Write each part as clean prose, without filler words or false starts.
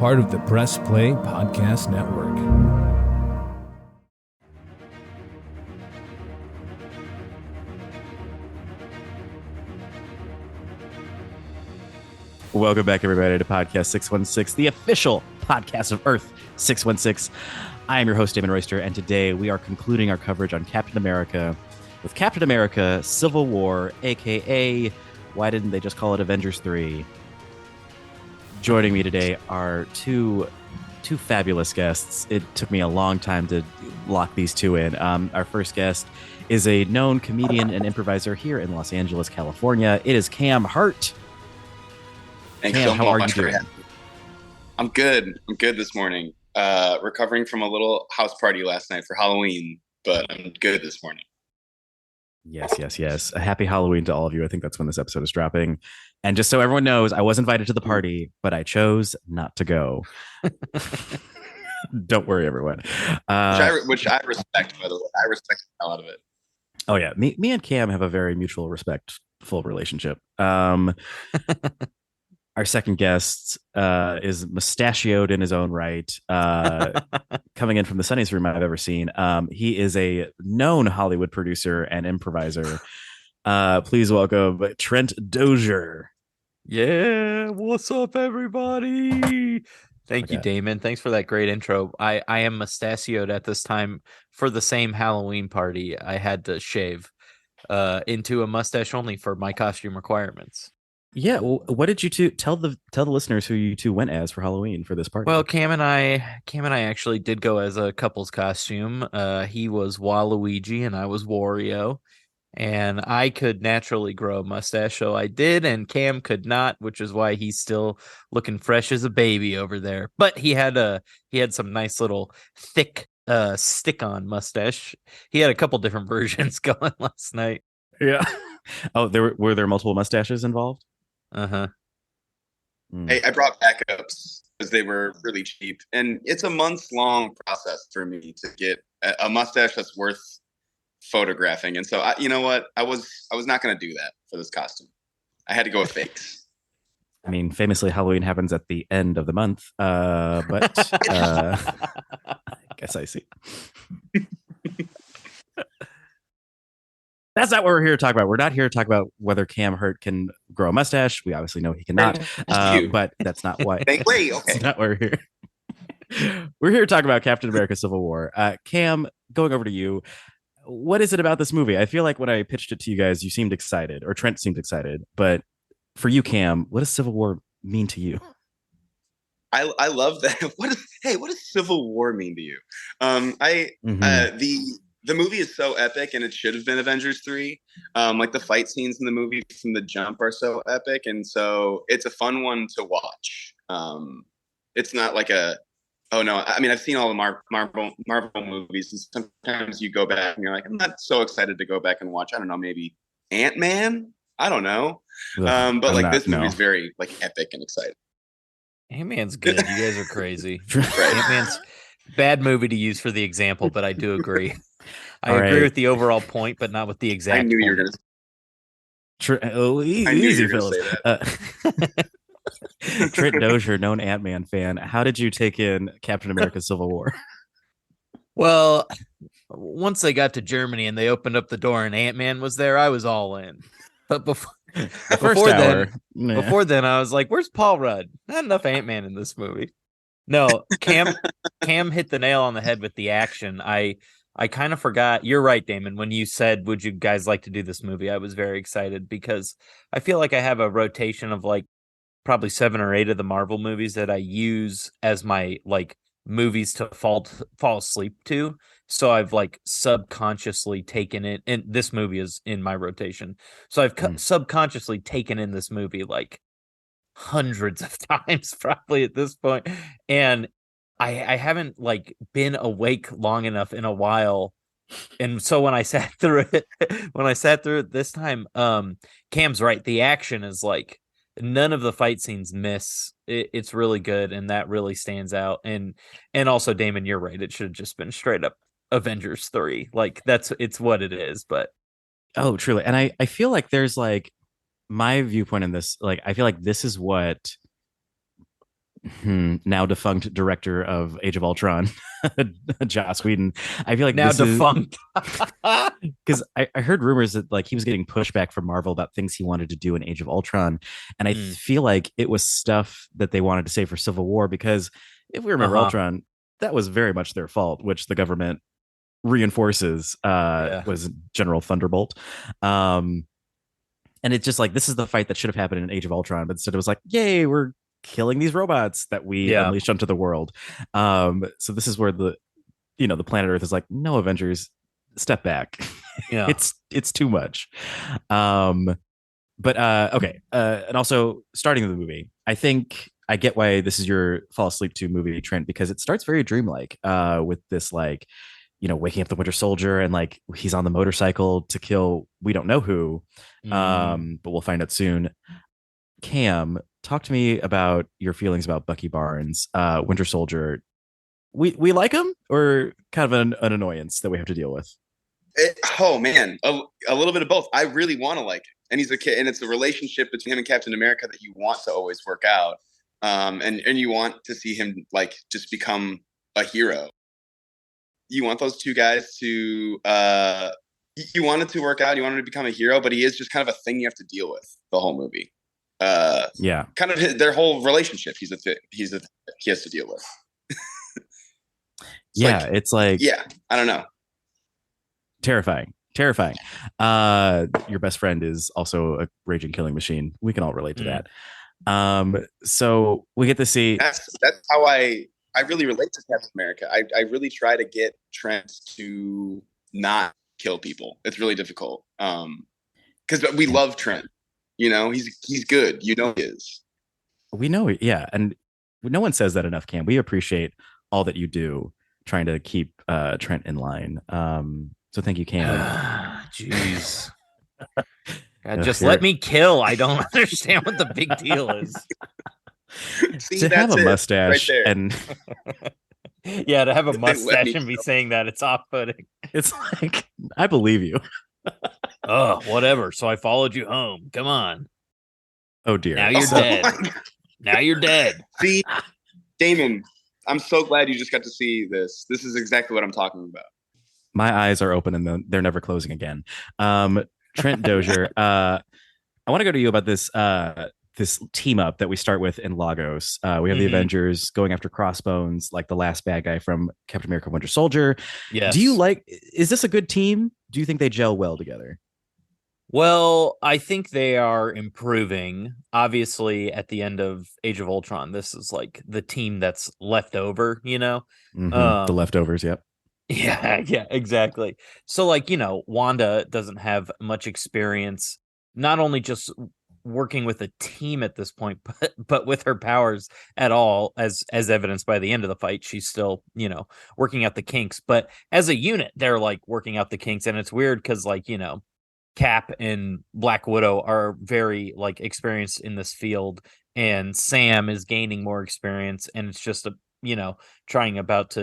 part of the Press Play Podcast Network. Welcome back, everybody, to Podcast 616, the official podcast of Earth 616. I am your host, Damon Royster, and today we are concluding our coverage on Captain America with Captain America Civil War, a.k.a. why didn't they just call it Avengers 3? Joining me today are two fabulous guests. It took me a long time to lock these two in. Our first guest is a known comedian and improviser here in Los Angeles, California. It is Cam Herdt. Thanks Cam, so how are you much doing? I'm good. I'm good this morning. Recovering from a little house party last night for Halloween, but I'm good this morning. Yes. A happy Halloween to all of you. I think that's when this episode is dropping. And just so everyone knows, I was invited to the party, but I chose not to go. Don't worry, everyone. Which I respect, by the way. I respect the hell out of it. Oh, yeah. Me and Cam have a very mutual, respectful relationship. Our second guest is mustachioed in his own right, coming in from the sunniest room I've ever seen. He is a known Hollywood producer and improviser. Please welcome Trent Dozier. Yeah, what's up, everybody? Thank you, Damon. Thanks for that great intro. I am mustachioed at this time for the same Halloween party. I had to shave into a mustache only for my costume requirements. Yeah, well, what did you two tell the listeners who you two went as for Halloween for this party? Well, Cam and I actually did go as a couple's costume. He was Waluigi and I was Wario, and I could naturally grow a mustache, so I did, and Cam could not, which is why he's still looking fresh as a baby over there. But he had some nice little thick stick-on mustache. He had a couple different versions going last night. Yeah. Oh, were there multiple mustaches involved? Uh-huh. Hey, I brought backups because they were really cheap, and it's a months-long process for me to get a mustache that's worth photographing. And so, you know what? I was not going to do that for this costume. I had to go with fakes. I mean, famously, Halloween happens at the end of the month, but I guess I see. That's not what we're here to talk about. We're not here to talk about whether Cam Herdt can grow a mustache. We obviously know he cannot, but that's not why. Wait, okay. That's not why we're here. We're here to talk about Captain America Civil War. Cam, going over to you. What is it about this movie? I feel like when I pitched it to you guys, you seemed excited, or Trent seemed excited. But for you, Cam, what does Civil War mean to you? I love that. What does Civil War mean to you? The movie is so epic, and it should have been Avengers 3. Like the fight scenes in the movie from the jump are so epic, and so it's a fun one to watch. It's not like I've seen all the Marvel movies, and sometimes you go back and you're like, I'm not so excited to go back and watch, I don't know, maybe Ant-Man? I don't know. This movie is very like epic and exciting. Ant-Man's good. You guys are crazy. Ant-Man's bad movie to use for the example, but I do agree. I agree with the overall point, but not with the exact I knew point. you were going to easy, fellas. Trent Dozier, known Ant-Man fan. How did you take in Captain America Civil War? Well, once they got to Germany and they opened up the door and Ant-Man was there, I was all in. But before then, I was like, where's Paul Rudd? Not enough Ant-Man in this movie. No, Cam hit the nail on the head with the action. I kind of forgot. You're right, Damon. When you said, would you guys like to do this movie? I was very excited because I feel like I have a rotation of like probably 7 or 8 of the Marvel movies that I use as my like movies to fall asleep to. So I've like subconsciously taken it, and this movie is in my rotation. So I've subconsciously taken in this movie like hundreds of times probably at this point. And I haven't like been awake long enough in a while. And so when I sat through it this time, Cam's right. The action is like none of the fight scenes miss. It's really good, and that really stands out. And also, Damon, you're right. It should have just been straight up Avengers 3. Like it's what it is. But oh, truly. And I feel like there's like my viewpoint in this. Like I feel like this is what Now defunct director of Age of Ultron, Joss Whedon. I feel like Now defunct. Because I heard rumors that like he was getting pushback from Marvel about things he wanted to do in Age of Ultron, and I feel like it was stuff that they wanted to save for Civil War. Because if we remember Ultron, that was very much their fault, which the government reinforces. Was General Thunderbolt. And it's just like this is the fight that should have happened in Age of Ultron, but instead it was like, yay, we're killing these robots that we unleashed onto the world. So this is where the planet Earth is like, no, Avengers, step back. Yeah. It's too much. But okay. And also starting the movie, I think I get why this is your fall asleep to movie, Trent, because it starts very dreamlike with this like, waking up the Winter Soldier and like he's on the motorcycle to kill we don't know who, but we'll find out soon. Cam, talk to me about your feelings about Bucky Barnes, Winter Soldier. We like him, or kind of an annoyance that we have to deal with? Oh man, a little bit of both. I really want to like it, and he's a kid, and it's a relationship between him and Captain America that you want to always work out, and you want to see him like just become a hero. You want those two guys to you want it to work out. You want him to become a hero, but he is just kind of a thing you have to deal with the whole movie. Kind of their whole relationship. He has to deal with. It's like I don't know. Terrifying. Your best friend is also a raging killing machine. We can all relate to that. So we get to see that's how I really relate to Captain America. I really try to get Trent to not kill people. It's really difficult because we love Trent. He's good. He is. We know, and no one says that enough, Cam. We appreciate all that you do trying to keep Trent in line. So thank you, Cam. Jeez. Just let me kill. I don't understand what the big deal is. See, to have a mustache right and to have a mustache and be saying that, it's off-putting. It's like, I believe you. Oh, whatever. So I followed you home. Come on. Oh dear. Now you're dead. Now you're dead. See, Damon, I'm so glad you just got to see this. This is exactly what I'm talking about. My eyes are open and they're never closing again. Trent Dozier, I want to go to you about this this team up that we start with in Lagos. We have the Avengers going after Crossbones, like the last bad guy from Captain America Winter Soldier. Yes. Is this a good team? Do you think they gel well together? Well, I think they are improving. Obviously, at the end of Age of Ultron, this is like the team that's left over, The leftovers, yep. Yeah, exactly. So like, Wanda doesn't have much experience, not only just working with a team at this point, but with her powers at all, as evidenced by the end of the fight. She's still, working out the kinks. But as a unit, they're like working out the kinks. And it's weird because like, Cap and Black Widow are very like experienced in this field, and Sam is gaining more experience, and it's just trying about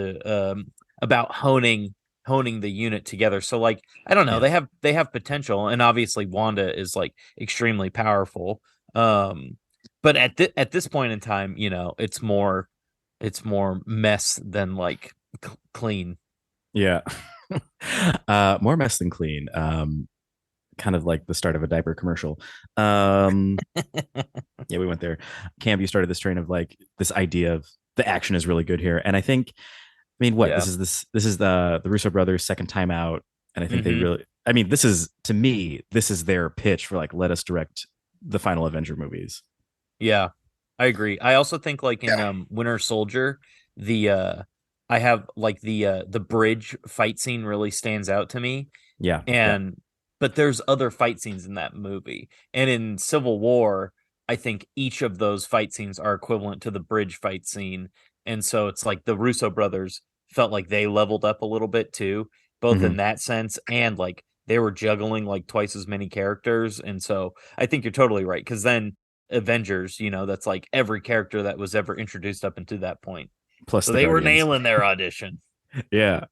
honing the unit together. So like, I don't know, they have potential, and obviously Wanda is like extremely powerful. But at this point in time, it's more mess than like clean. Yeah. More mess than clean. Kind of like the start of a diaper commercial. Yeah, we went there. Cam, you started this train of like this idea of the action is really good here, and I think, this is the Russo brothers' second time out, and I think they really, this is, to me, this is their pitch for like, let us direct the final Avenger movies. Yeah, I agree. I also think like in Winter Soldier, I have like the bridge fight scene really stands out to me. Yeah, but there's other fight scenes in that movie, and in Civil War, I think each of those fight scenes are equivalent to the bridge fight scene. And so it's like the Russo brothers felt like they leveled up a little bit too, both in that sense, and like they were juggling like twice as many characters. And so I think you're totally right, because then Avengers, that's like every character that was ever introduced up until that point. Plus, so they were nailing their audition. Yeah.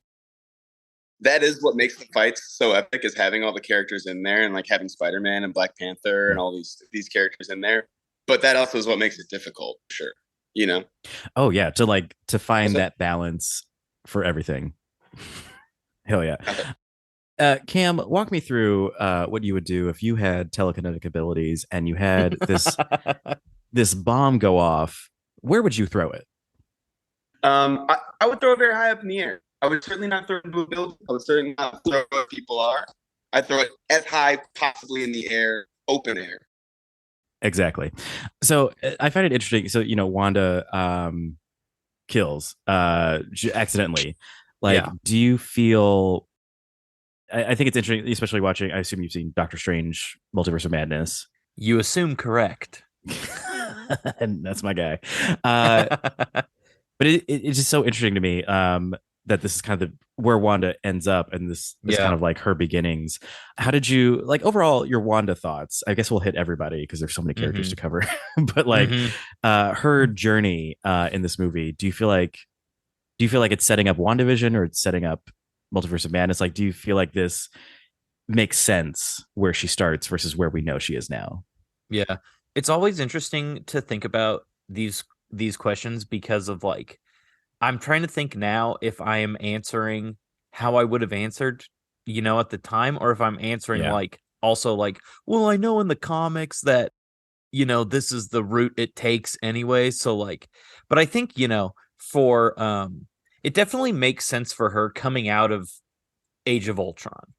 That is what makes the fights so epic, is having all the characters in there, and like having Spider-Man and Black Panther and all these characters in there. But that also is what makes it difficult, sure. you know. Oh yeah, to find So, that balance for everything. Hell yeah. okay. Cam, walk me through what you would do if you had telekinetic abilities and you had this bomb go off. Where would you throw it? I would throw it very high up in the air. I would certainly not throw it into a building. I would certainly not throw it where people are. I throw it as high possibly in the air, open air. Exactly. So I find it interesting. So Wanda kills accidentally. Like, Yeah. do you feel? I think it's interesting, especially watching. I assume you've seen Doctor Strange: Multiverse of Madness. You assume correct. And that's my guy. But it's just so interesting to me that this is kind of where Wanda ends up and this kind Yeah. of like her beginnings. How did you like overall your Wanda thoughts? I guess we'll hit everybody because there's so many characters to cover. But like her journey in this movie, do you feel like it's setting up WandaVision or it's setting up Multiverse of Madness? Like, do you feel like this makes sense where she starts versus where we know she is now? Yeah. It's always interesting to think about these questions because of like I'm trying to think now if I am answering how I would have answered, at the time, or if I'm answering Yeah. like also like, well, I know in the comics that, this is the route it takes anyway. So like, but I think, for it definitely makes sense for her coming out of Age of Ultron.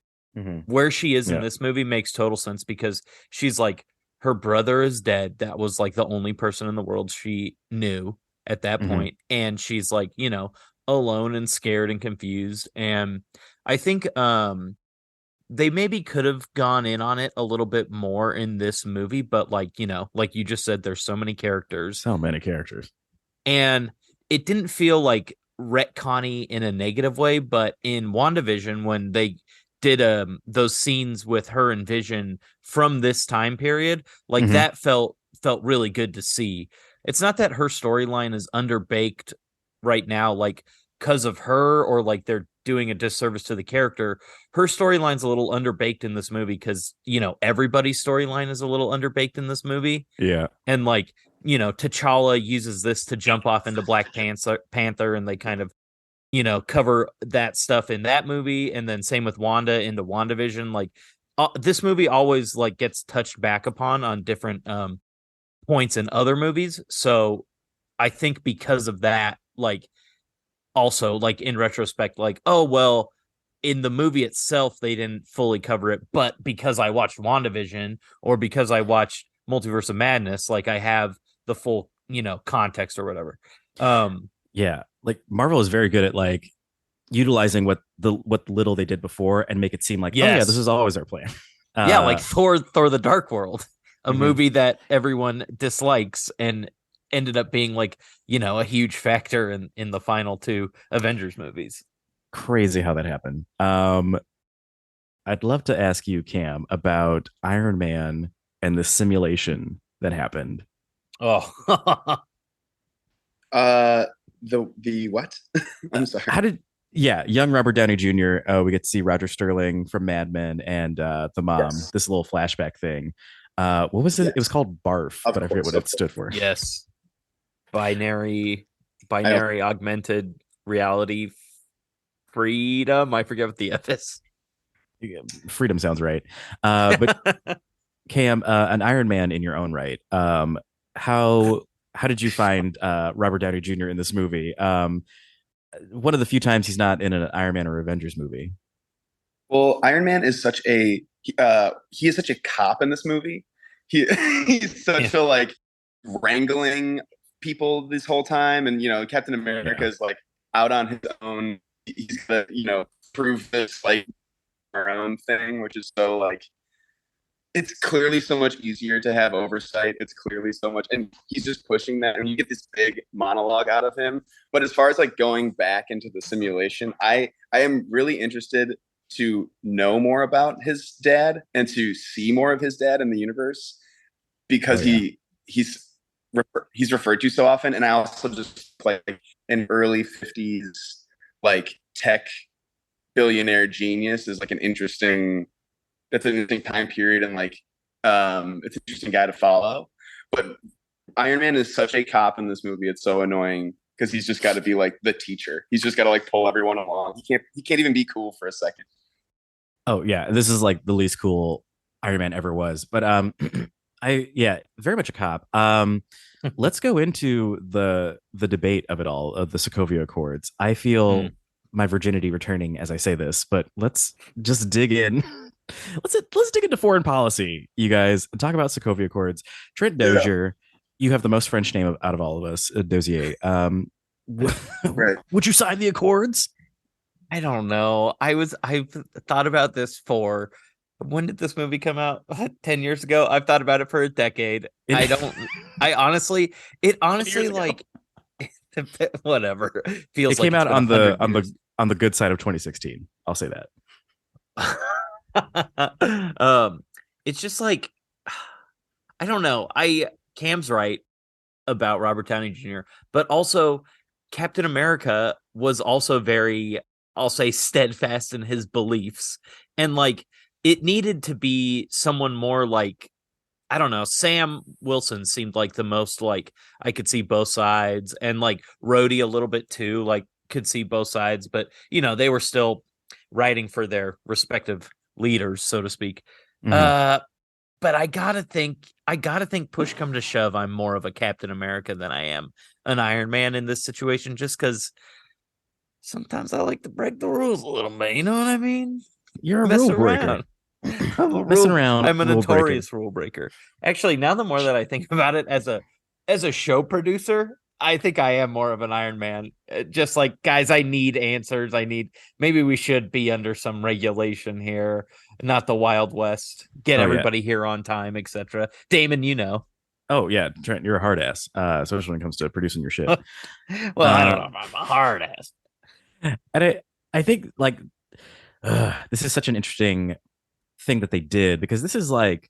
Where she is in Yeah. this movie makes total sense because she's like, her brother is dead. That was like the only person in the world she knew at that point. And she's like, alone and scared and confused. And I think they maybe could have gone in on it a little bit more in this movie, but like, like you just said, there's so many characters. So many characters. And it didn't feel like retconny in a negative way, but in WandaVision, when they did those scenes with her and Vision from this time period, like that felt really good to see. It's not that her storyline is underbaked right now, like because of her or like they're doing a disservice to the character. Her storyline's a little underbaked in this movie because everybody's storyline is a little underbaked in this movie. Yeah. And like, T'Challa uses this to jump off into Black Panther, and they kind of, cover that stuff in that movie. And then same with Wanda into WandaVision. Like, this movie always like gets touched back upon on different points in other movies. So I think because of that, like, also like in retrospect, like, oh well, in the movie itself they didn't fully cover it, but because I watched WandaVision or because I watched Multiverse of Madness, like I have the full context or whatever. Yeah, like Marvel is very good at like utilizing what little they did before and make it seem like, oh yeah, this is always our plan. Yeah, like Thor the Dark World, a movie that everyone dislikes and ended up being like, a huge factor in the final two Avengers movies. Crazy how that happened. I'd love to ask you, Cam, about Iron Man and the simulation that happened. Oh. The what? I'm sorry. Young Robert Downey Jr. We get to see Roger Sterling from Mad Men and the mom, this little flashback thing. What was it? Yes. It was called BARF, but I forget what it stood for. Yes. Binary augmented reality freedom. I forget what the F is. Freedom sounds right. But Cam, an Iron Man in your own right. How did you find Robert Downey Jr. in this movie? One of the few times he's not in an Iron Man or Avengers movie. Well, Iron Man is he is such a cop in this movie. He's such a like wrangling people this whole time, and Captain America is like out on his own. He's gonna prove this like our own thing, which is so like it's clearly so much easier to have oversight. It's clearly so much, and he's just pushing that, and you get this big monologue out of him. But as far as like going back into the simulation, I am really interested to know more about his dad and to see more of his dad in the universe because he's referred to so often. And I also just like an early 50s like tech billionaire genius is like an interesting time period, and like it's an interesting guy to follow. But Iron Man is such a cop in this movie. It's so annoying because he's just got to be like the teacher. He's just got to like pull everyone along. He can't even be cool for a second. Oh yeah, this is like the least cool Iron Man ever was. But very much a cop. Let's go into the debate of it all, of the Sokovia Accords. I feel my virginity returning as I say this, but let's just dig in. Let's dig into foreign policy, you guys, and talk about Sokovia Accords. Trent Dozier, you have the most French name out of all of us, Dozier. Right. Would you sign the Accords? I don't know. I've thought about this for, when did this movie come out? 10 years ago? I've thought about it for a decade. I honestly like whatever. Feels it came like out on the good side of 2016. I'll say that. It's just like, I don't know. Cam's right about Robert Downey Jr., but also Captain America was also very, I'll say, steadfast in his beliefs, and like it needed to be someone more like, I don't know, Sam Wilson seemed like the most like I could see both sides, and like Rhodey a little bit too, like could see both sides, but you know, they were still writing for their respective leaders, so to speak. But I gotta think push come to shove, I'm more of a Captain America than I am an Iron Man in this situation, just because sometimes I like to break the rules a little bit. You know what I mean? You're a rule breaker. I'm a notorious rule breaker. Actually, now the more that I think about it, as a show producer, I think I am more of an Iron Man. Just like, guys, I need answers. Maybe we should be under some regulation here, not the Wild West. Get everybody here on time, etc. Damon, you know. Oh yeah, Trent, you're a hard ass. Especially when it comes to producing your shit. Well, I don't know if I'm a hard ass. And I think like this is such an interesting thing that they did, because this is like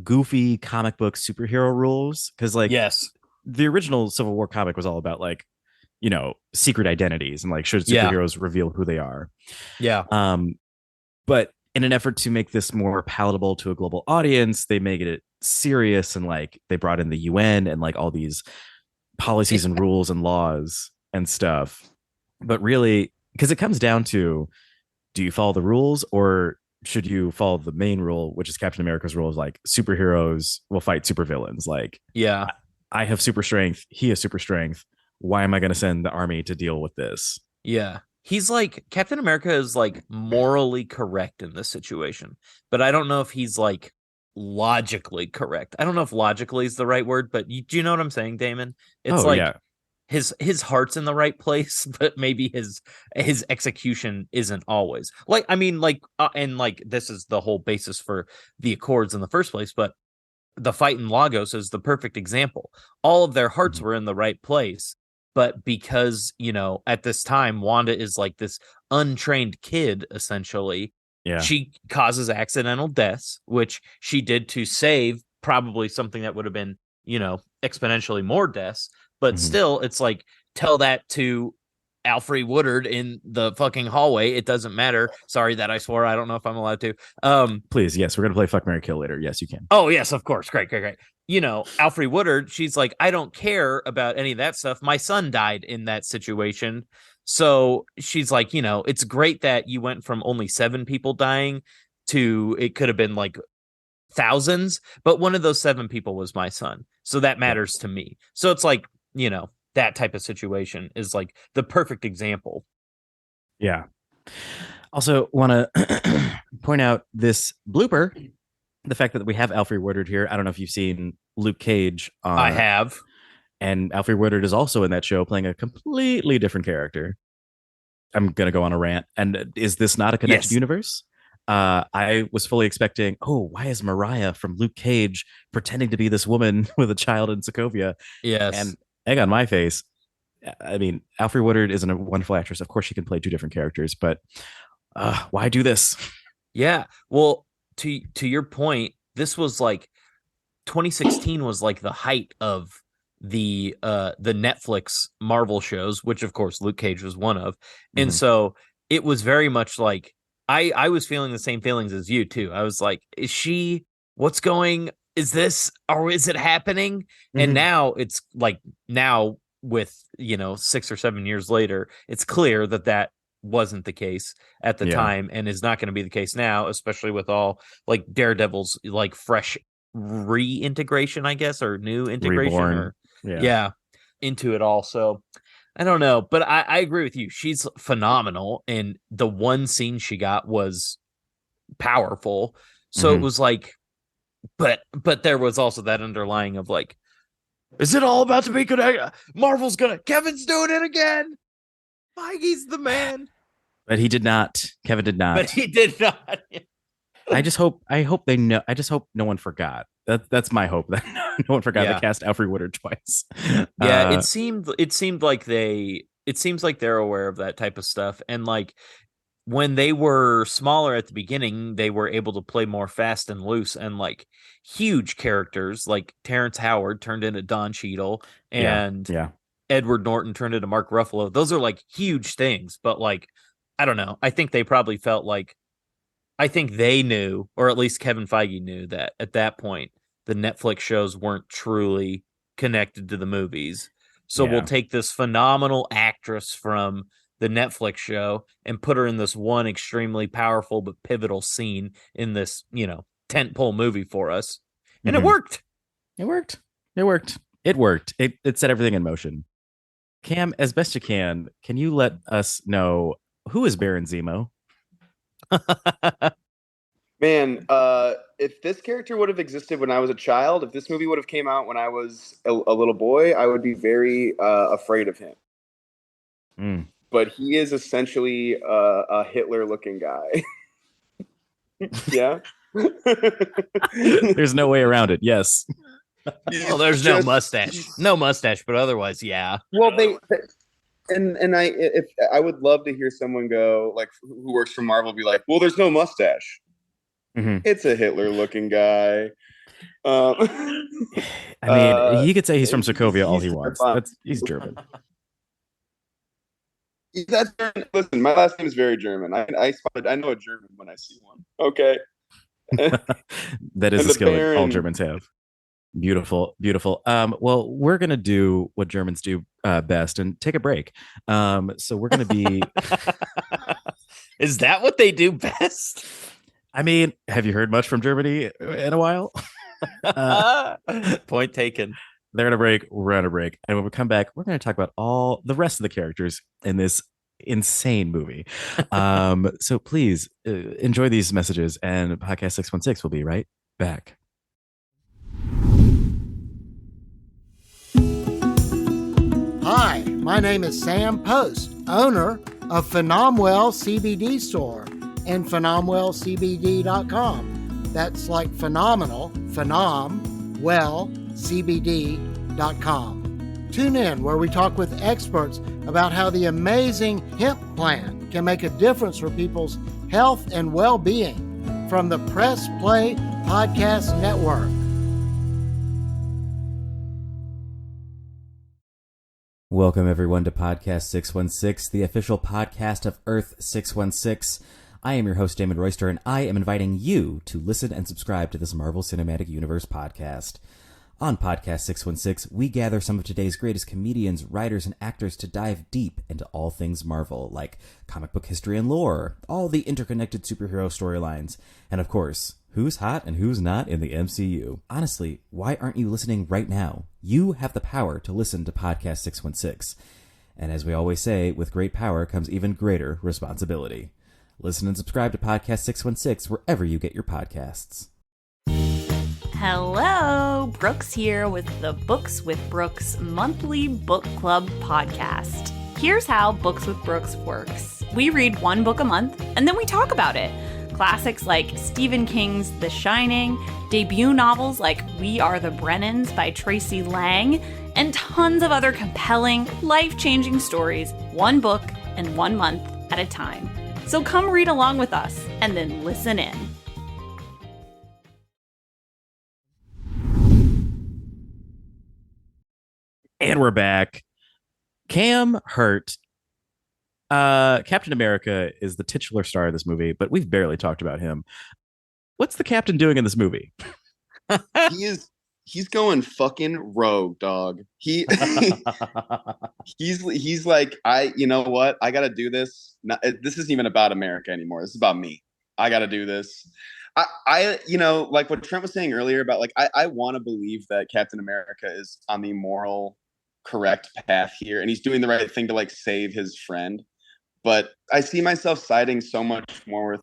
goofy comic book superhero rules. Because like, yes, the original Civil War comic was all about like, you know, secret identities and like, should superheroes reveal who they are? Yeah. But in an effort to make this more palatable to a global audience, they make it serious, and like they brought in the UN and like all these policies and rules and laws and stuff. But really, because it comes down to, do you follow the rules, or should you follow the main rule, which is Captain America's rule, is like superheroes will fight supervillains. Like, yeah, I have super strength. He has super strength. Why am I going to send the army to deal with this? Yeah. He's like, Captain America is like morally correct in this situation, but I don't know if he's like logically correct. I don't know if logically is the right word, but do you know what I'm saying, Damon? It's his heart's in the right place, but maybe his execution isn't always. Like, I mean, like, and like, this is the whole basis for the Accords in the first place, but the fight in Lagos is the perfect example. All of their hearts were in the right place, but because, you know, at this time, Wanda is like this untrained kid, essentially. Yeah. She causes accidental deaths, which she did to save probably something that would have been, you know, exponentially more deaths. But still, it's like, tell that to Alfre Woodard in the fucking hallway. It doesn't matter. Sorry that I swore. I don't know if I'm allowed to. Please, yes, we're gonna play Fuck, Marry, Kill later. Yes, you can. Oh yes, of course. Great. You know, Alfre Woodard, she's like, I don't care about any of that stuff. My son died in that situation. So she's like, you know, it's great that you went from only 7 people dying to it could have been like thousands, but one of those 7 people was my son. So that matters to me. So it's like, you know, that type of situation is like the perfect example. Yeah. Also want to point out this blooper, the fact that we have Alfre Woodard here. I don't know if you've seen Luke Cage. I have. And Alfre Woodard is also in that show playing a completely different character. I'm going to go on a rant. And is this not a connected universe? I was fully expecting, why is Mariah from Luke Cage pretending to be this woman with a child in Sokovia? Yes. And egg on my face. I mean, Alfre Woodard is a wonderful actress. Of course, she can play 2 different characters, but why do this? Yeah. Well, to your point, this was like 2016 was like the height of the Netflix Marvel shows, which of course Luke Cage was one of. And so it was very much like I was feeling the same feelings as you too. I was like, is is this, or is it happening? Mhm. And now it's like, now with 6 or 7 years later, it's clear that wasn't the case at the time, and is not going to be the case now, especially with all like Daredevil's like fresh reintegration, I guess, or new integration, Reborn. or Yeah. into it all. So I don't know, but I agree with you. She's phenomenal, and the one scene she got was powerful. So it was like, but there was also that underlying of like, is it all about to be good? Marvel's Kevin's doing it again. Feige's the man. But he did not. Kevin did not. But he did not. I hope they know. I just hope no one forgot. That's my hope, that no one forgot to cast Alfre Woodard twice. Yeah, it seemed like it seems like they're aware of that type of stuff. And like, when they were smaller at the beginning, they were able to play more fast and loose, and like huge characters like Terrence Howard turned into Don Cheadle, and Edward Norton turned into Mark Ruffalo. Those are like huge things, but like, I don't know. I think they probably felt like, I think they knew, or at least Kevin Feige knew, that at that point, the Netflix shows weren't truly connected to the movies. So we'll take this phenomenal actress from the Netflix show and put her in this one extremely powerful but pivotal scene in this, tentpole movie for us. And it worked. It worked. It set everything in motion. Cam, as best you can you let us know who is Baron Zemo? Man, if this character would have existed when I was a child, if this movie would have came out when I was a little boy, I would be very afraid of him. But he is essentially a Hitler-looking guy. Yeah. There's no way around it. Yes. Well, there's no mustache, but otherwise, yeah. Well, if I would love to hear someone go, like, who works for Marvel, be like, well, there's no mustache. It's a Hitler-looking guy. I mean, he could say he's from Sokovia all he wants. He's German. Listen, my last name is very German. I know a German when I see one. Okay. That is a skill that all Germans have. Beautiful. Well, we're gonna do what Germans do best and take a break. So we're gonna be. Is that what they do best? I mean, have you heard much from Germany in a while? Point taken. They're on a break. We're on a break. And when we come back, we're going to talk about all the rest of the characters in this insane movie. So please enjoy these messages, and Podcast 616 will be right back. Hi, my name is Sam Post, owner of Phenomenal CBD Store and PhenomenalCBD.com. That's like phenomenal, CBD.com. Tune in where we talk with experts about how the amazing hemp plant can make a difference for people's health and well-being from the Press Play Podcast Network. Welcome everyone to Podcast 616, the official podcast of Earth 616. I am your host, Damon Royster, and I am inviting you to listen and subscribe to this Marvel Cinematic Universe podcast. On Podcast 616, we gather some of today's greatest comedians, writers, and actors to dive deep into all things Marvel, like comic book history and lore, all the interconnected superhero storylines, and of course, who's hot and who's not in the MCU. Honestly, why aren't you listening right now? You have the power to listen to Podcast 616. And as we always say, with great power comes even greater responsibility. Listen and subscribe to Podcast 616 wherever you get your podcasts. Hello, Brooks here with the Books with Brooks monthly book club podcast. Here's how Books with Brooks works. We read one book a month, and then we talk about it. Classics like Stephen King's The Shining, debut novels like We Are the Brennans by Tracy Lang, and tons of other compelling, life-changing stories, one book and 1 month at a time. So come read along with us, and then listen in. And we're back. Cam Herdt, Captain America, is the titular star of this movie, but we've barely talked about him. What's the Captain doing in this movie? He's going fucking rogue, dog. He's like, you know what? I got to do this. This isn't even about America anymore. This is about me. I got to do this. Like what Trent was saying earlier about like, I want to believe that Captain America is on the moral correct path here. And he's doing the right thing to like save his friend. But I see myself siding so much more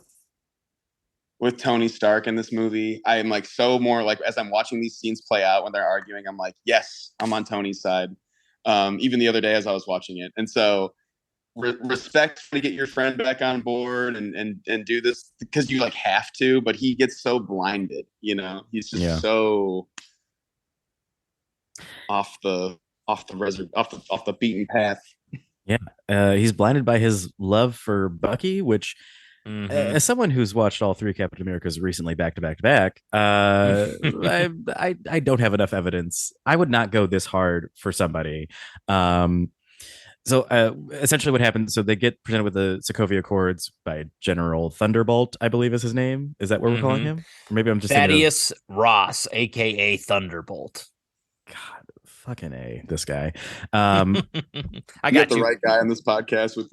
with Tony Stark in this movie. I am like so more like, as I'm watching these scenes play out when they're arguing, I'm like, yes, I'm on Tony's side. Even the other day as I was watching it. And so respect to get your friend back on board and do this because you like have to, but he gets so blinded, you know, he's just so off the beaten path. Yeah. He's blinded by his love for Bucky, which as someone who's watched all three Captain Americas recently back to back to back, I don't have enough evidence. I would not go this hard for somebody. So essentially what happened, so they get presented with the Sokovia Accords by General Thunderbolt, I believe is his name. Is that what we're calling him? Or maybe I'm just Thaddeus Ross, aka Thunderbolt. God, fucking A, this guy. I got the right guy on this podcast with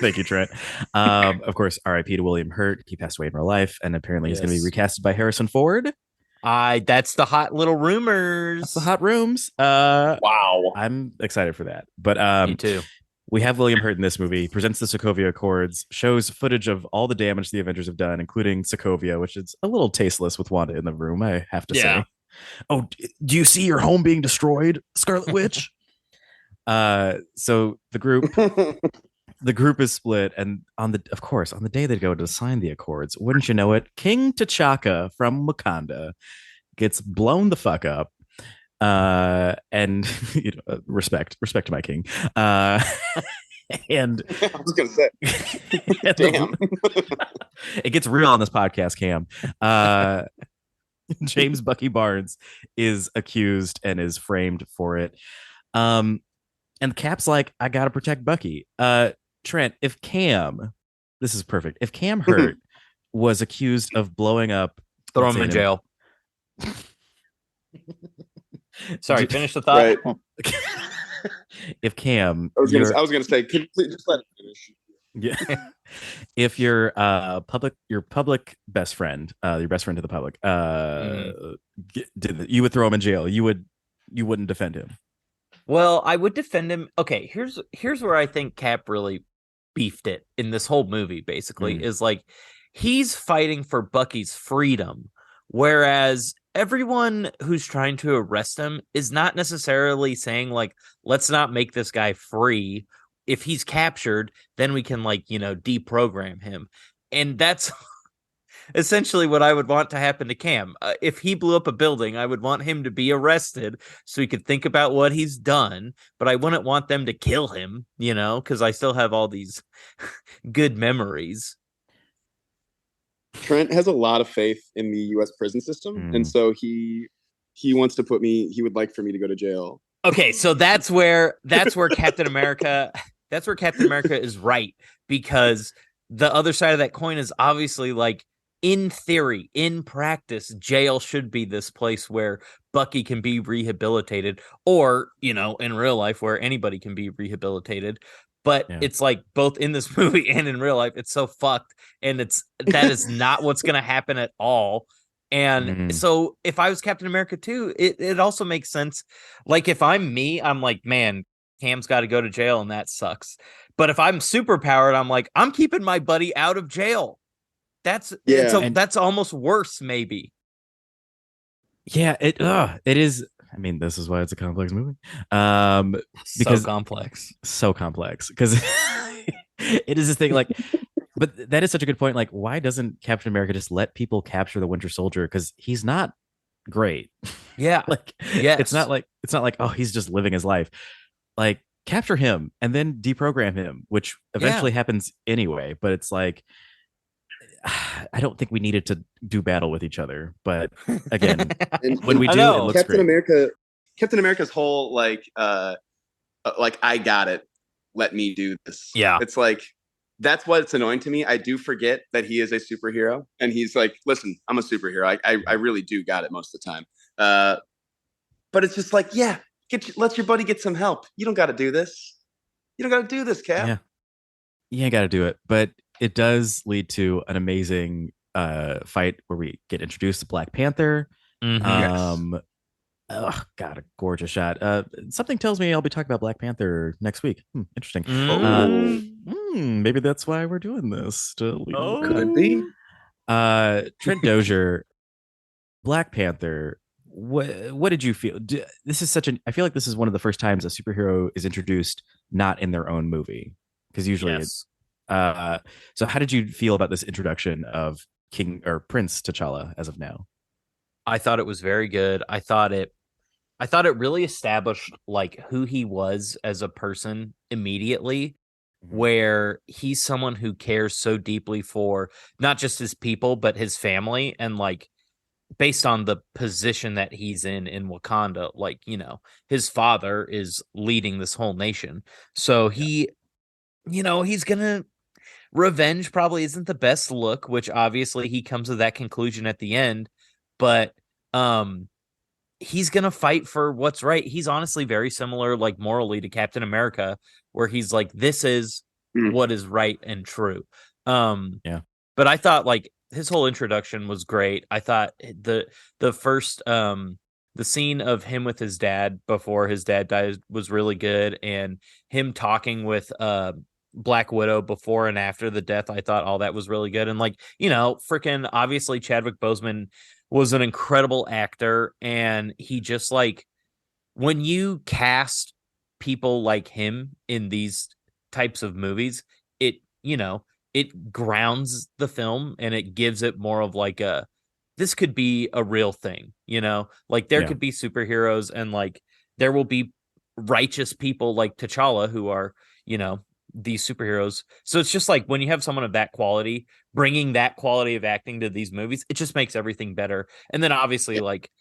Thank you, Trent. Of course, RIP to William Herdt. He passed away in real life, and apparently he's going to be recasted by Harrison Ford. That's the hot little rumors. That's the hot rooms. Wow. I'm excited for that. But me too. We have William Hurt in this movie, presents the Sokovia Accords, shows footage of all the damage the Avengers have done, including Sokovia, which is a little tasteless with Wanda in the room, I have to say. Oh, do you see your home being destroyed, Scarlet Witch? So the group is split, and on the day they go to sign the Accords, wouldn't you know it, King T'Chaka from Wakanda gets blown the fuck up. And respect to my king. And I was gonna say, damn, it gets real on this podcast, Cam. James Bucky Barnes is accused and is framed for it. And Cap's like, I gotta protect Bucky. Trent, if Cam, this is perfect. If Cam Herdt was accused of blowing up, throw him in jail. Sorry, finish the thought. Right. If Cam, I was gonna say, please just let it finish. Yeah. If your public best friend, your best friend to the public, you would throw him in jail. You wouldn't defend him. Well, I would defend him. Okay, here's where I think Cap really beefed it in this whole movie. Basically, is like he's fighting for Bucky's freedom, whereas everyone who's trying to arrest him is not necessarily saying like, let's not make this guy free. If he's captured, then we can deprogram him. And that's essentially what I would want to happen to Cam. If he blew up a building, I would want him to be arrested so he could think about what he's done. But I wouldn't want them to kill him, because I still have all these good memories. Trent has a lot of faith in the U.S. prison system, and so he wants to he would like for me to go to jail. Okay, so that's where Captain America is right, because the other side of that coin is obviously like, in theory, in practice, jail should be this place where Bucky can be rehabilitated, or in real life where anybody can be rehabilitated. But it's like both in this movie and in real life, it's so fucked. And that is not what's going to happen at all. And so if I was Captain America too, it also makes sense. Like if I'm me, I'm like, man, Cam's got to go to jail and that sucks. But if I'm super powered, I'm like, I'm keeping my buddy out of jail. That's almost worse, maybe. Yeah, it is. I mean, this is why it's a complex movie. Because so complex because it is this thing like, but that is such a good point. Like, why doesn't Captain America just let people capture the Winter Soldier? Because he's not great. Yeah. It's not like, oh, he's just living his life. Like, capture him and then deprogram him, which eventually happens anyway. But it's like, I don't think we needed to do battle with each other, but again, when we do, it looks great. Captain America's whole like I got it, let me do this. Yeah, it's like that's what's annoying to me. I do forget that he is a superhero, and he's like, "Listen, I'm a superhero. I really do got it most of the time." But it's just like, yeah, let your buddy get some help. You don't got to do this. You don't got to do this, Cap. Yeah, you ain't got to do it, but it does lead to an amazing fight where we get introduced to Black Panther. Mhm. Oh God, a gorgeous shot. Something tells me I'll be talking about Black Panther next week. Interesting. Maybe that's why we're doing this. Could be. Trent Dozier, Black Panther. What did you feel? This is such an. I feel like this is one of the first times a superhero is introduced not in their own movie, because usually it's. So how did you feel about this introduction of King or Prince T'Challa as of now? I thought it was very good. I thought it really established like who he was as a person immediately, where he's someone who cares so deeply for not just his people but his family, and like based on the position that he's in Wakanda, like, you know, his father is leading this whole nation. So he, you know, he's gonna revenge probably isn't the best look, which obviously he comes to that conclusion at the end, but he's gonna fight for what's right. He's honestly very similar, like morally, to Captain America, where he's like, this is what is right and true. Yeah. But I thought like his whole introduction was great. I thought the first the scene of him with his dad before his dad died was really good, and him talking with Black Widow before and after the death, I thought all that was really good. And like, you know, freaking obviously Chadwick Boseman was an incredible actor, and he just like, when you cast people like him in these types of movies, it, you know, it grounds the film and it gives it more of like a, this could be a real thing, you know, like there could be superheroes, and like there will be righteous people like T'Challa who are, you know, these superheroes. So it's just like when you have someone of that quality bringing that quality of acting to these movies, it just makes everything better. And then obviously like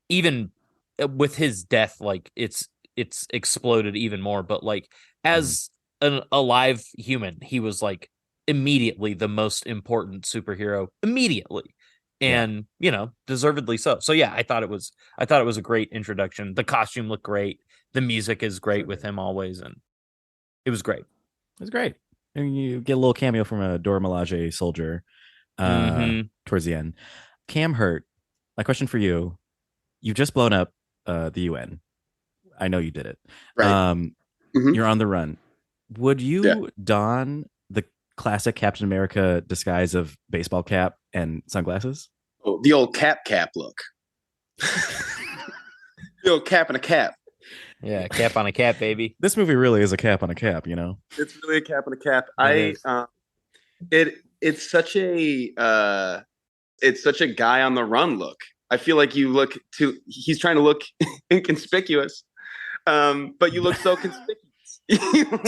even with his death, like it's exploded even more, but like as an alive human, he was like immediately the most important superhero immediately, and you know, deservedly so. So yeah, I thought it was a great introduction. The costume looked great, the music is great with him always, and it was great. It was great. And you get a little cameo from a Dora Milaje soldier towards the end. Cam Herdt, my question for you: you've just blown up the UN. I know you did it. Right. You're on the run. Would you don the classic Captain America disguise of baseball cap and sunglasses? Oh, the old cap look. The old cap and a cap. Yeah, cap on a cap, baby. This movie really is a cap on a cap, you know? It's really a cap and a cap. It's such a guy on the run look. I feel like he's trying to look inconspicuous, but you look so conspicuous.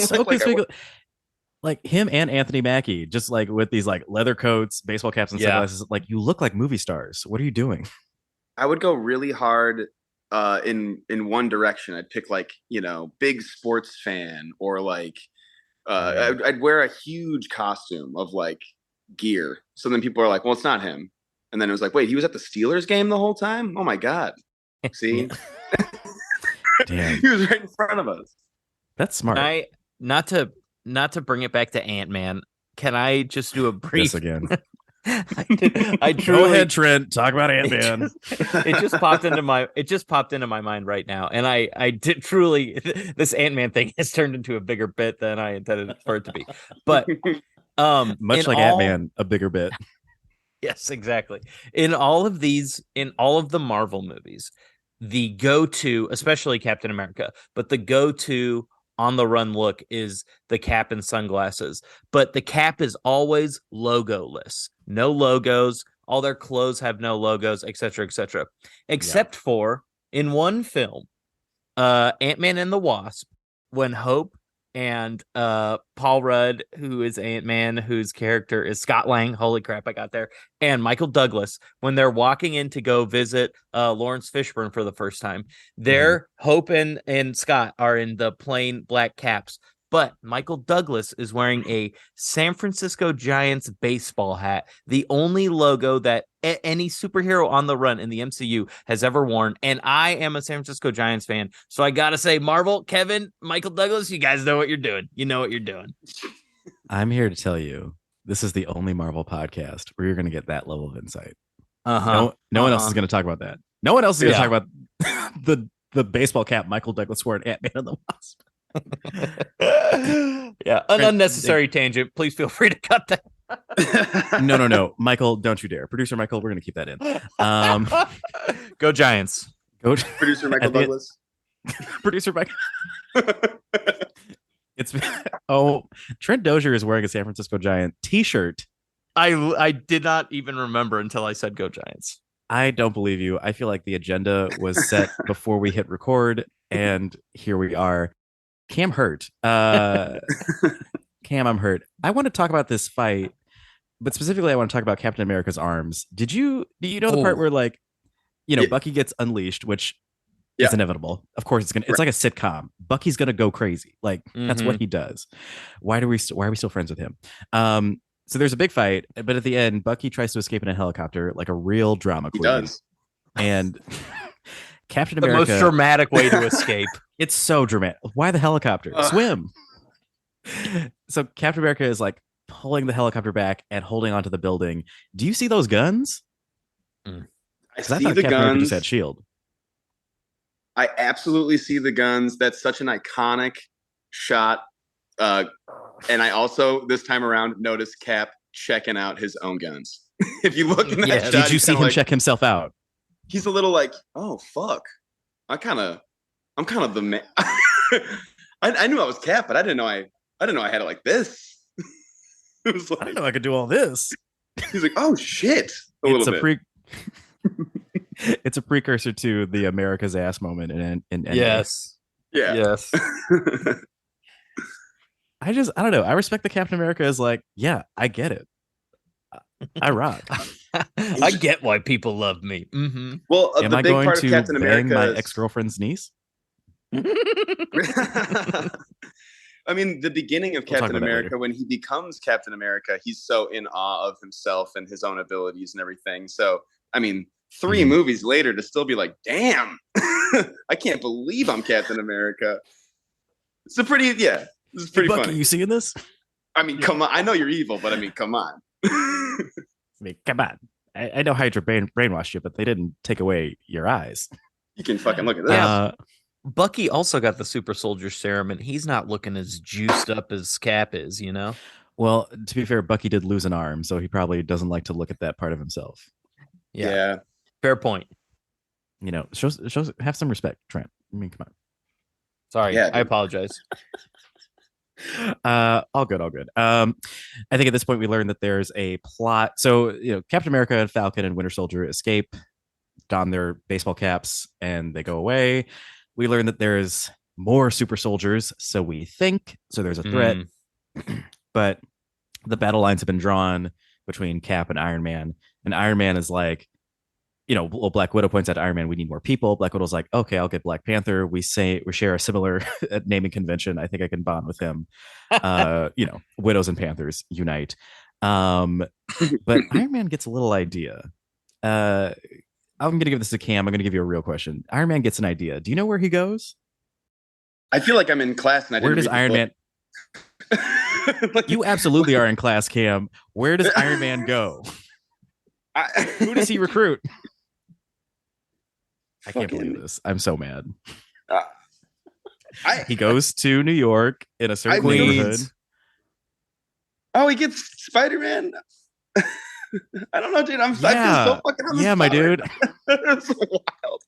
So conspicuous. Like him and Anthony Mackie, just like with these like leather coats, baseball caps, and sunglasses. Like you look like movie stars. What are you doing? I would go really hard in one direction. I'd pick like, you know, big sports fan, or like I'd wear a huge costume of like gear. So then people are like, well, it's not him. And then it was like, wait, he was at the Steelers game the whole time? Oh my God. See? Damn. He was right in front of us. That's smart. Not to bring it back to Ant-Man, can I just do a brief This again? I truly, go ahead, Trent. Talk about Ant-Man. It just popped into my mind right now, and I did truly. This Ant-Man thing has turned into a bigger bit than I intended for it to be. But much like Ant-Man, a bigger bit. Yes, exactly. In all of the Marvel movies, the go-to, especially Captain America, but the go-to on the run look is the cap and sunglasses. But the cap is always logoless. No logos. All their clothes have no logos, etc., etc. Except for in one film, Ant-Man and the Wasp, when Hope and Paul Rudd, who is Ant-Man, whose character is Scott Lang, holy crap, I got there, and Michael Douglas, when they're walking in to go visit Lawrence Fishburne for the first time, Hope and Scott are in the plain black caps. But Michael Douglas is wearing a San Francisco Giants baseball hat, the only logo that any superhero on the run in the MCU has ever worn. And I am a San Francisco Giants fan. So I got to say, Marvel, Kevin, Michael Douglas, you guys know what you're doing. You know what you're doing. I'm here to tell you, this is the only Marvel podcast where you're going to get that level of insight. No one else is going to talk about that. No one else is going to talk about the baseball cap Michael Douglas wore in Ant-Man and the Wasp. Yeah, an unnecessary tangent. Please feel free to cut that. No. Michael, don't you dare. Producer Michael, we're going to keep that in. Go Giants. Go Producer Michael Douglas. Producer Michael. Trent Dozier is wearing a San Francisco Giant t-shirt. I did not even remember until I said go Giants. I don't believe you. I feel like the agenda was set before we hit record, and here we are. Cam Herdt. Cam, I'm hurt. I want to talk about this fight, but specifically I want to talk about Captain America's arms. Do you know the part where Bucky gets unleashed, which is inevitable. Of course it's like a sitcom. Bucky's gonna go crazy. Like that's what he does. Why are we still friends with him? So there's a big fight, but at the end, Bucky tries to escape in a helicopter like a real drama queen. He does. And Captain America, the most dramatic way to escape. It's so dramatic. Why the helicopter? Swim. So Captain America is like pulling the helicopter back and holding onto the building. Do you see those guns? I see see the the Captain America guns. just had shield. I absolutely see the guns. That's such an iconic shot. And I also, this time around, noticed Cap checking out his own guns. If you look in that shot, did you see him check himself out? He's a little like, oh fuck. I'm kind of the man. I knew I was Cap, but I didn't know I had it like this. It was like, I didn't know I could do all this. He's like, oh shit. It's a precursor to the America's ass moment in Yes. Yeah. Yes. I don't know. I respect the Captain America as like, yeah, I get it. I rock. I get why people love me. Mm-hmm. Well, am the I big going part to of Captain bang America my is... ex-girlfriend's niece? I mean, the beginning of Captain America, when he becomes Captain America, he's so in awe of himself and his own abilities and everything. So, I mean, 3 movies later to still be like, damn, I can't believe I'm Captain America. It's this is pretty Bucky, funny. you seeing this? I mean, come on. I know you're evil, but I mean, come on. I mean, come on. I know Hydra brainwashed you, but they didn't take away your eyes. You can fucking look at this. Bucky also got the super soldier serum, and he's not looking as juiced up as Cap is, you know? Well, to be fair, Bucky did lose an arm, so he probably doesn't like to look at that part of himself. Yeah. Fair point. You know, shows have some respect, Trent. I mean, come on. Sorry, I apologize. All good. I think at this point we learned that there's a plot. So, Captain America, Falcon, and Winter Soldier escape, don their baseball caps, and they go away. We learn that there's more super soldiers, so we think. So there's a threat. But the battle lines have been drawn between Cap and Iron Man. And Iron Man is like, Black Widow points out to Iron Man, we need more people. Black Widow's like, okay, I'll get Black Panther. We share a similar naming convention. I think I can bond with him. Widows and Panthers unite. But Iron Man gets a little idea. I'm going to give this to Cam. I'm going to give you a real question. Iron Man gets an idea. Do you know where he goes? I feel like I'm in class and I didn't Where does Iron Man... You absolutely are in class, Cam. Where does Iron Man go? Who does he recruit? I can't believe this. I'm so mad. He goes to New York in a certain neighborhood. Oh, he gets Spider-Man? I don't know, dude. I feel so fucking on the spot. My dude. That's so wild.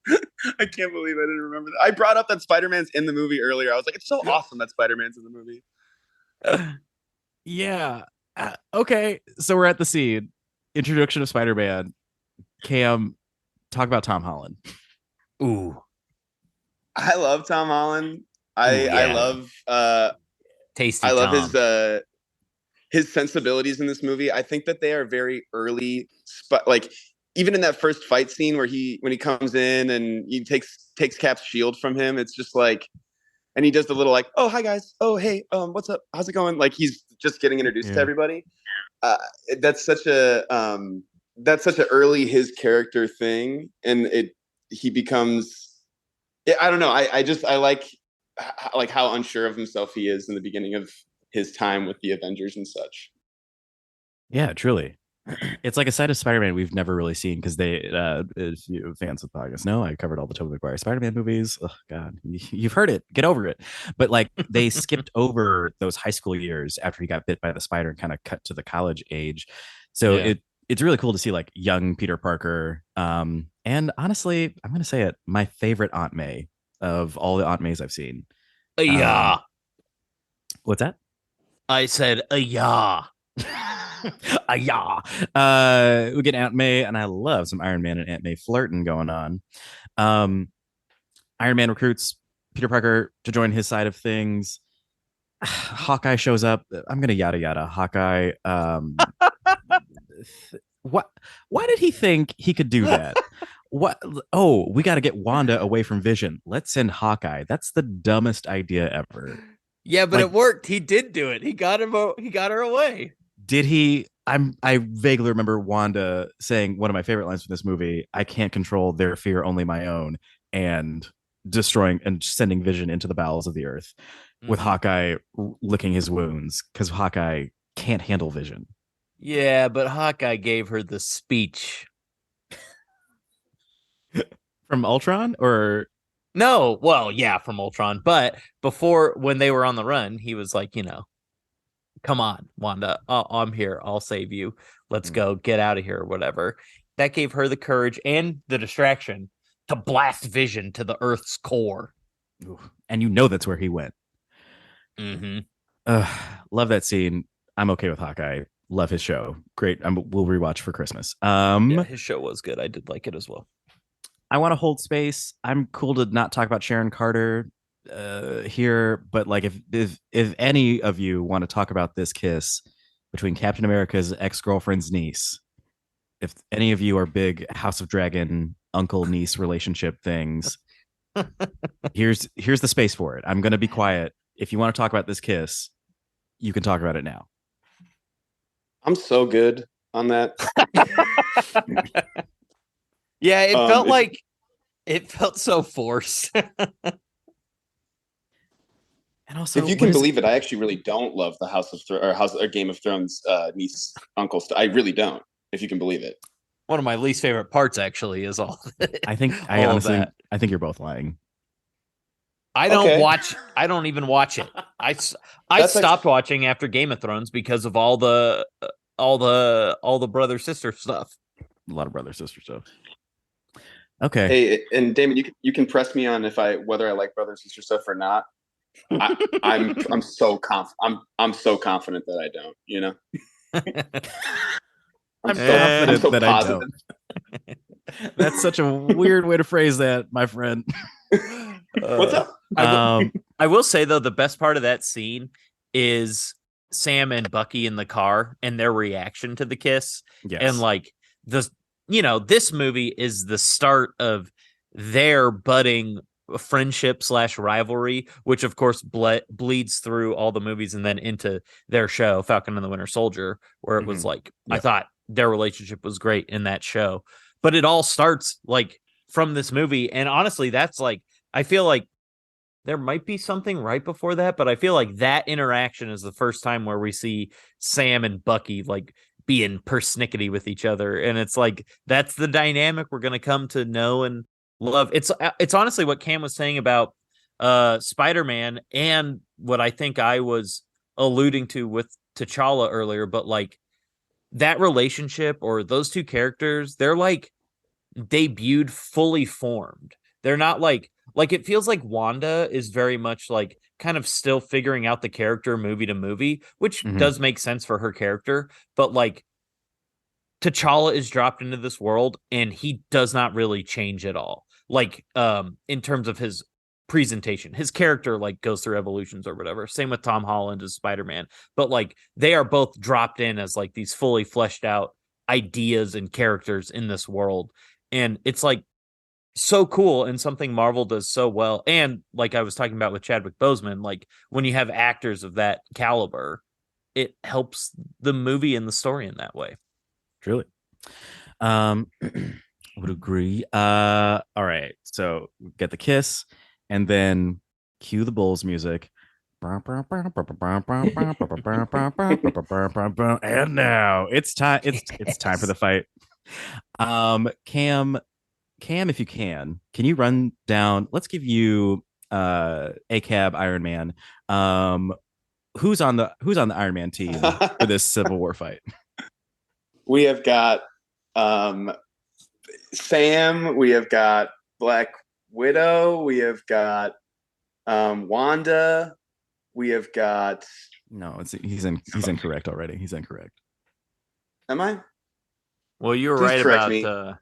I can't believe I didn't remember that. I brought up that Spider-Man's in the movie earlier. I was like, it's so awesome that Spider-Man's in the movie. Okay, so we're at the scene. Introduction of Spider-Man. Cam, talk about Tom Holland. Ooh. I love Tom Holland. I love Tasty I love Tom. his sensibilities in this movie. I think that they are very early, like even in that first fight scene where when he comes in and he takes Cap's shield from him, it's just like and he does the little like, oh hi guys, oh hey, what's up, how's it going? Like he's just getting introduced to everybody. That's such a early his character thing, and he becomes. I don't know. I like how unsure of himself he is in the beginning of his time with the Avengers and such. Yeah, truly. It's like a side of Spider-Man we've never really seen because if you fans of the podcast know, I covered all the Tobey Maguire Spider-Man movies. Oh God, you've heard it. Get over it. But like they skipped over those high school years after he got bit by the spider and kind of cut to the college age. So it's really cool to see like young Peter Parker. And honestly, I'm gonna say it, my favorite Aunt May of all the Aunt Mays I've seen. What's that? I said yeah. We get Aunt May, and I love some Iron Man and Aunt May flirting going on. Iron Man recruits Peter Parker to join his side of things. Hawkeye shows up. I'm gonna yada yada Hawkeye. Why did he think he could do that? What? Oh, we got to get Wanda away from Vision. Let's send Hawkeye. That's the dumbest idea ever. Yeah, but it worked. He did do it. He got her away. Did he? I vaguely remember Wanda saying one of my favorite lines from this movie: "I can't control their fear, only my own," and destroying and sending Vision into the bowels of the earth, with Hawkeye licking his wounds because Hawkeye can't handle Vision. Yeah, but Hawkeye gave her the speech from Ultron, or no? Well, yeah, from Ultron. But before, when they were on the run, he was like, come on, Wanda, I'm here. I'll save you. Let's go. Get out of here or whatever. That gave her the courage and the distraction to blast Vision to the Earth's core. And that's where he went. Mm-hmm. Love that scene. I'm okay with Hawkeye. Love his show. Great. We'll rewatch for Christmas. His show was good. I did like it as well. I want to hold space. I'm cool to not talk about Sharon Carter here, but like if any of you want to talk about this kiss between Captain America's ex-girlfriend's niece, if any of you are big House of Dragon uncle niece relationship things, here's the space for it. I'm gonna be quiet. If you want to talk about this kiss, you can talk about it now. I'm so good on that. Yeah, it felt so forced. And also, if you can believe it, I actually really don't love the House or Game of Thrones niece uncle stuff. I really don't. If you can believe it. One of my least favorite parts, actually, is all. I think you're both lying. I don't even watch it. I stopped watching after Game of Thrones because of all the brother sister stuff. A lot of brother sister stuff. Okay. Hey, and Damon, you can press me on whether I like brother sister stuff or not. I'm so confident. I'm so confident that I don't. I'm so that positive. I don't. That's such a weird way to phrase that, my friend. What's up? I will say though, the best part of that scene is Sam and Bucky in the car and their reaction to the kiss. Yes. And like this movie is the start of their budding friendship / rivalry, which of course bleeds through all the movies and then into their show Falcon and the Winter Soldier, where it was like, I thought their relationship was great in that show, but it all starts like from this movie. And honestly, that's like, I feel like there might be something right before that, but I feel like that interaction is the first time where we see Sam and Bucky like being persnickety with each other. And it's like, that's the dynamic we're going to come to know and love. It's honestly what Cam was saying about Spider-Man and what I think I was alluding to with T'Challa earlier, but like that relationship or those two characters, they're like debuted fully formed. They're not like it feels like Wanda is very much like kind of still figuring out the character movie to movie, which does make sense for her character, but like T'Challa is dropped into this world and he does not really change at all. Like in terms of his presentation, his character like goes through evolutions or whatever. Same with Tom Holland as Spider-Man, but like they are both dropped in as like these fully fleshed out ideas and characters in this world. And it's like so cool and something Marvel does so well. And like I was talking about with Chadwick Boseman, like when you have actors of that caliber, it helps the movie and the story in that way. Truly. Would agree. All right. So get the kiss and then cue the Bulls music. And now it's time. It's time for the fight. Cam, if you can you run down? Let's give you ACAB Iron Man. Who's on the Iron Man team for this Civil War fight? We have got Sam. We have got Black Widow. We have got Wanda. We have got. No, he's incorrect already. He's incorrect. Am I? Well, you're Please right about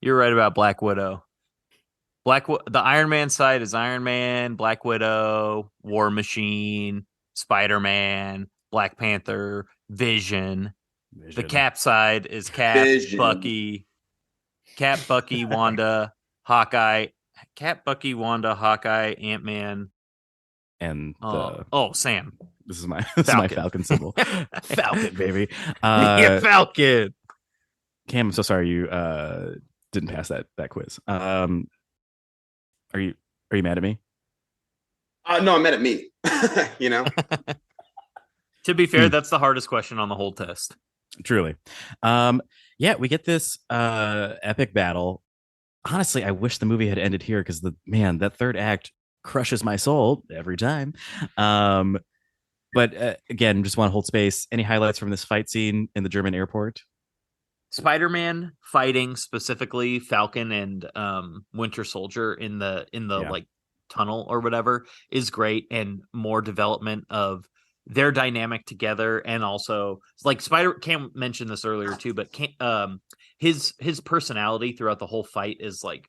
you're right about Black Widow. The Iron Man side is Iron Man, Black Widow, War Machine, Spider-Man, Black Panther, Vision. The Cap side is Cap, Vision. Bucky, Wanda, Hawkeye, Ant-Man, and Sam. This is my Falcon symbol. Falcon, baby. Yeah, Falcon. Cam, I'm so sorry you didn't pass that quiz. Are you mad at me? No, I'm mad at me. You know. To be fair, that's the hardest question on the whole test. Truly. Yeah, we get this epic battle. Honestly, I wish the movie had ended here because that third act crushes my soul every time. But again, just want to hold space. Any highlights from this fight scene in the German airport? Spider-Man fighting specifically Falcon and Winter Soldier in the like tunnel or whatever is great, and more development of their dynamic together. And also like Cam mentioned this earlier too, but his personality throughout the whole fight is like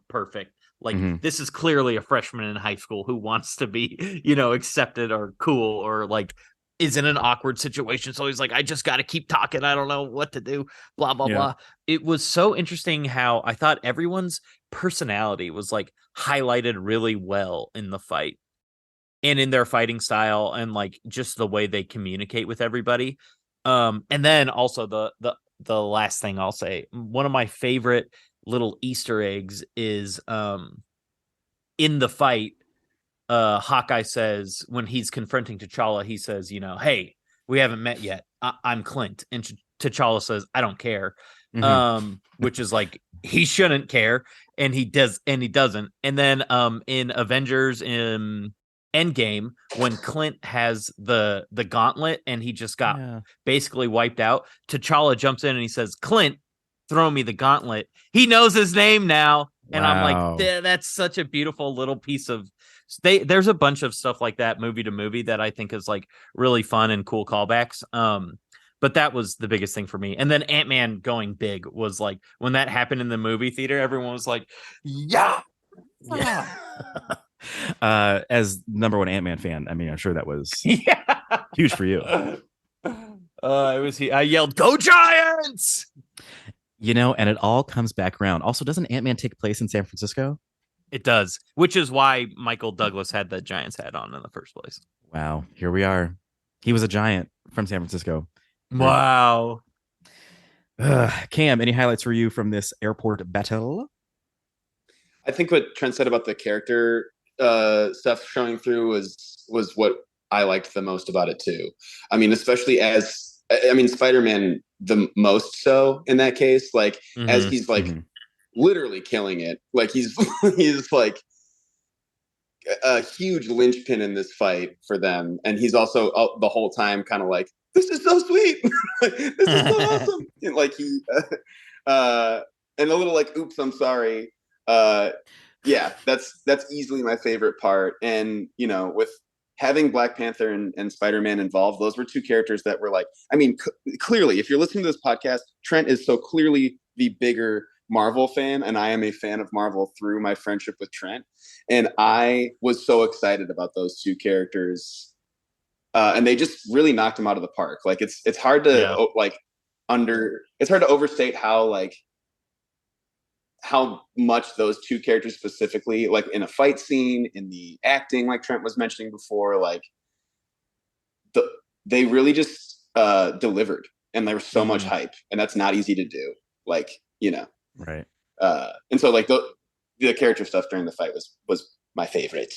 perfect. Like this is clearly a freshman in high school who wants to be, accepted or cool, or like is in an awkward situation. So he's like, I just got to keep talking. I don't know what to do. Blah, blah, blah. It was so interesting how I thought everyone's personality was like highlighted really well in the fight and in their fighting style, and like just the way they communicate with everybody. And then also the last thing I'll say, one of my favorite little Easter eggs is in the fight, Hawkeye says when he's confronting T'Challa, he says, hey, we haven't met yet. I'm Clint. And T'Challa says, I don't care. Which is like, he shouldn't care. And he does, and he doesn't. And then in Avengers in Endgame, when Clint has the gauntlet and he just got basically wiped out, T'Challa jumps in and he says, Clint, throw me the gauntlet. He knows his name now. And I'm like, that's such a beautiful little piece of there's a bunch of stuff like that movie to movie that I think is like really fun and cool callbacks. But that was the biggest thing for me. And then Ant-Man going big was like, when that happened in the movie theater, everyone was like, yeah. As number one Ant-Man fan, I mean, I'm sure that was huge for you. I yelled, "Go Giants!" And it all comes back around. Also, doesn't Ant-Man take place in San Francisco? It does, which is why Michael Douglas had the Giants hat on in the first place. Wow, here we are. He was a giant from San Francisco. Wow. Cam, any highlights for you from this airport battle? I think what Trent said about the character stuff showing through was what I liked the most about it too. I mean, especially Spider-Man the most so in that case, like as he's like literally killing it. Like he's like a huge linchpin in this fight for them, and he's also the whole time kind of like, this is so sweet. This is so awesome. And like he and a little like, oops, I'm sorry. That's easily my favorite part. And with having Black Panther and Spider-Man involved, those were two characters that were like, I mean, clearly, if you're listening to this podcast, Trent is so clearly the bigger Marvel fan, and I am a fan of Marvel through my friendship with Trent. And I was so excited about those two characters. And they just really knocked them out of the park. Like it's hard to it's hard to overstate how how much those two characters specifically, like in a fight scene, in the acting, like Trent was mentioning before, like they really just delivered, and there was so much hype, and that's not easy to do. Like, Right. And so like the character stuff during the fight was my favorite.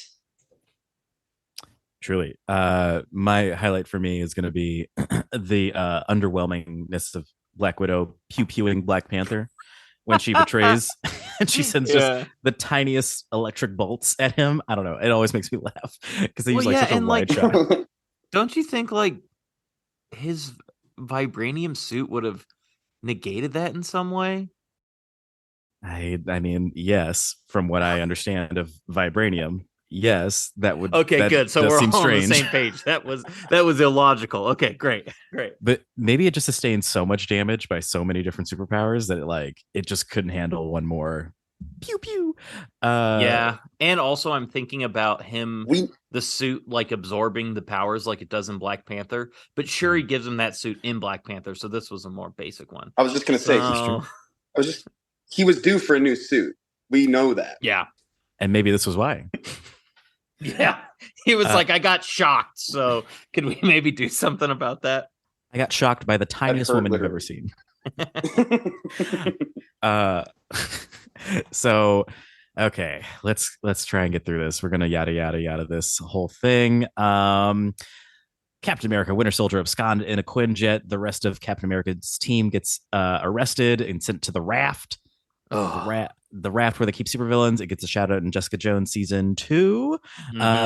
Truly. My highlight for me is going to be the underwhelmingness of Black Widow pew-pewing Black Panther when she betrays and she sends just the tiniest electric bolts at him. I don't know. It always makes me laugh because they use such a wide shot. Don't you think like his vibranium suit would have negated that in some way? I mean, yes, from what I understand of vibranium, yes, that would. Okay, that good. So does we're seem all strange. on the same page. That was illogical. Okay, great. But maybe it just sustained so much damage by so many different superpowers that it just couldn't handle one more pew pew. Yeah, and also I'm thinking about him, the suit like absorbing the powers like it does in Black Panther. But Shuri gives him that suit in Black Panther, so this was a more basic one. I was just gonna say, he was due for a new suit. We know that. Yeah. And maybe this was why. Yeah. He was like, I got shocked. So could we maybe do something about that? I got shocked by the tiniest woman you've ever seen. So, okay, let's try and get through this. We're gonna yada yada yada this whole thing. Captain America, Winter Soldier, absconded in a Quinjet. The rest of Captain America's team gets arrested and sent to the raft. The raft where they keep supervillains. It gets a shout out in Jessica Jones season 2.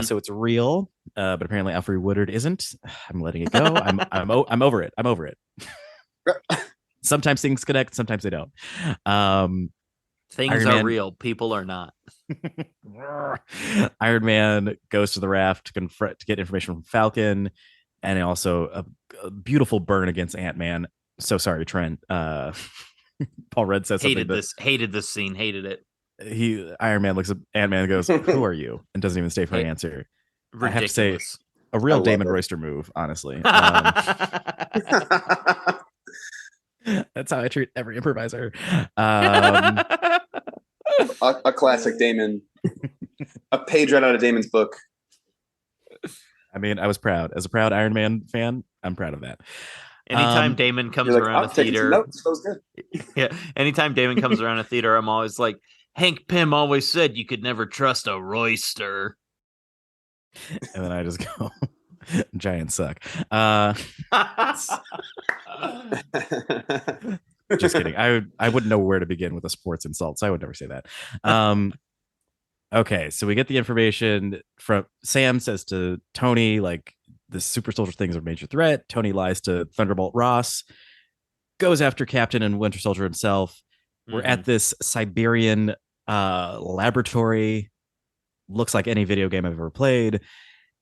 So it's real. But apparently Alfred Woodard isn't. I'm letting it go. I'm over it. I'm over it. Sometimes things connect, sometimes they don't. Things are real. People are not. Iron Man goes to the raft to get information from Falcon, and also a beautiful burn against Ant-Man. So sorry, Trent. Paul Rudd says hated this scene, hated it. Iron Man looks at Ant-Man and goes, "Who are you?" and doesn't even stay for an answer. Ridiculous. I have to say, a real Damon Royster move, honestly. That's how I treat every improviser. A classic Damon. A page right out of Damon's book. I mean, I was proud. As a proud Iron Man fan, I'm proud of that. Anytime Damon comes around a theater, anytime Damon comes around a theater, I'm always like, Hank Pym always said you could never trust a Royster. And then I just go, Giants suck. Just kidding. I wouldn't know where to begin with a sports insult, so I would never say that. Okay, so we get the information from Sam says to Tony, like, the super soldier thing is a major threat. Tony lies to Thunderbolt Ross, goes after Captain and Winter Soldier himself. We're at this Siberian laboratory. Looks like any video game I've ever played.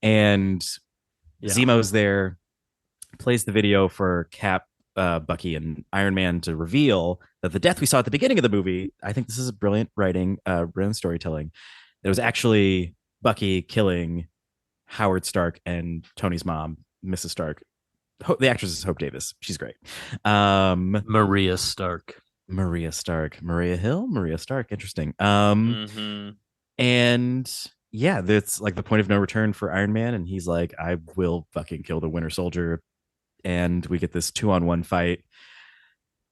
And Zemo's there, plays the video for Cap, Bucky, and Iron Man to reveal that the death we saw at the beginning of the movie, I think this is brilliant writing, brilliant storytelling. It was actually Bucky killing Howard Stark and Tony's mom, Mrs. Stark. The actress is Hope Davis. She's great. Maria Stark. Maria Hill? Maria Stark. Interesting. And yeah, that's like the point of no return for Iron Man. And he's like, I will fucking kill the Winter Soldier. And we get this 2-on-1 fight.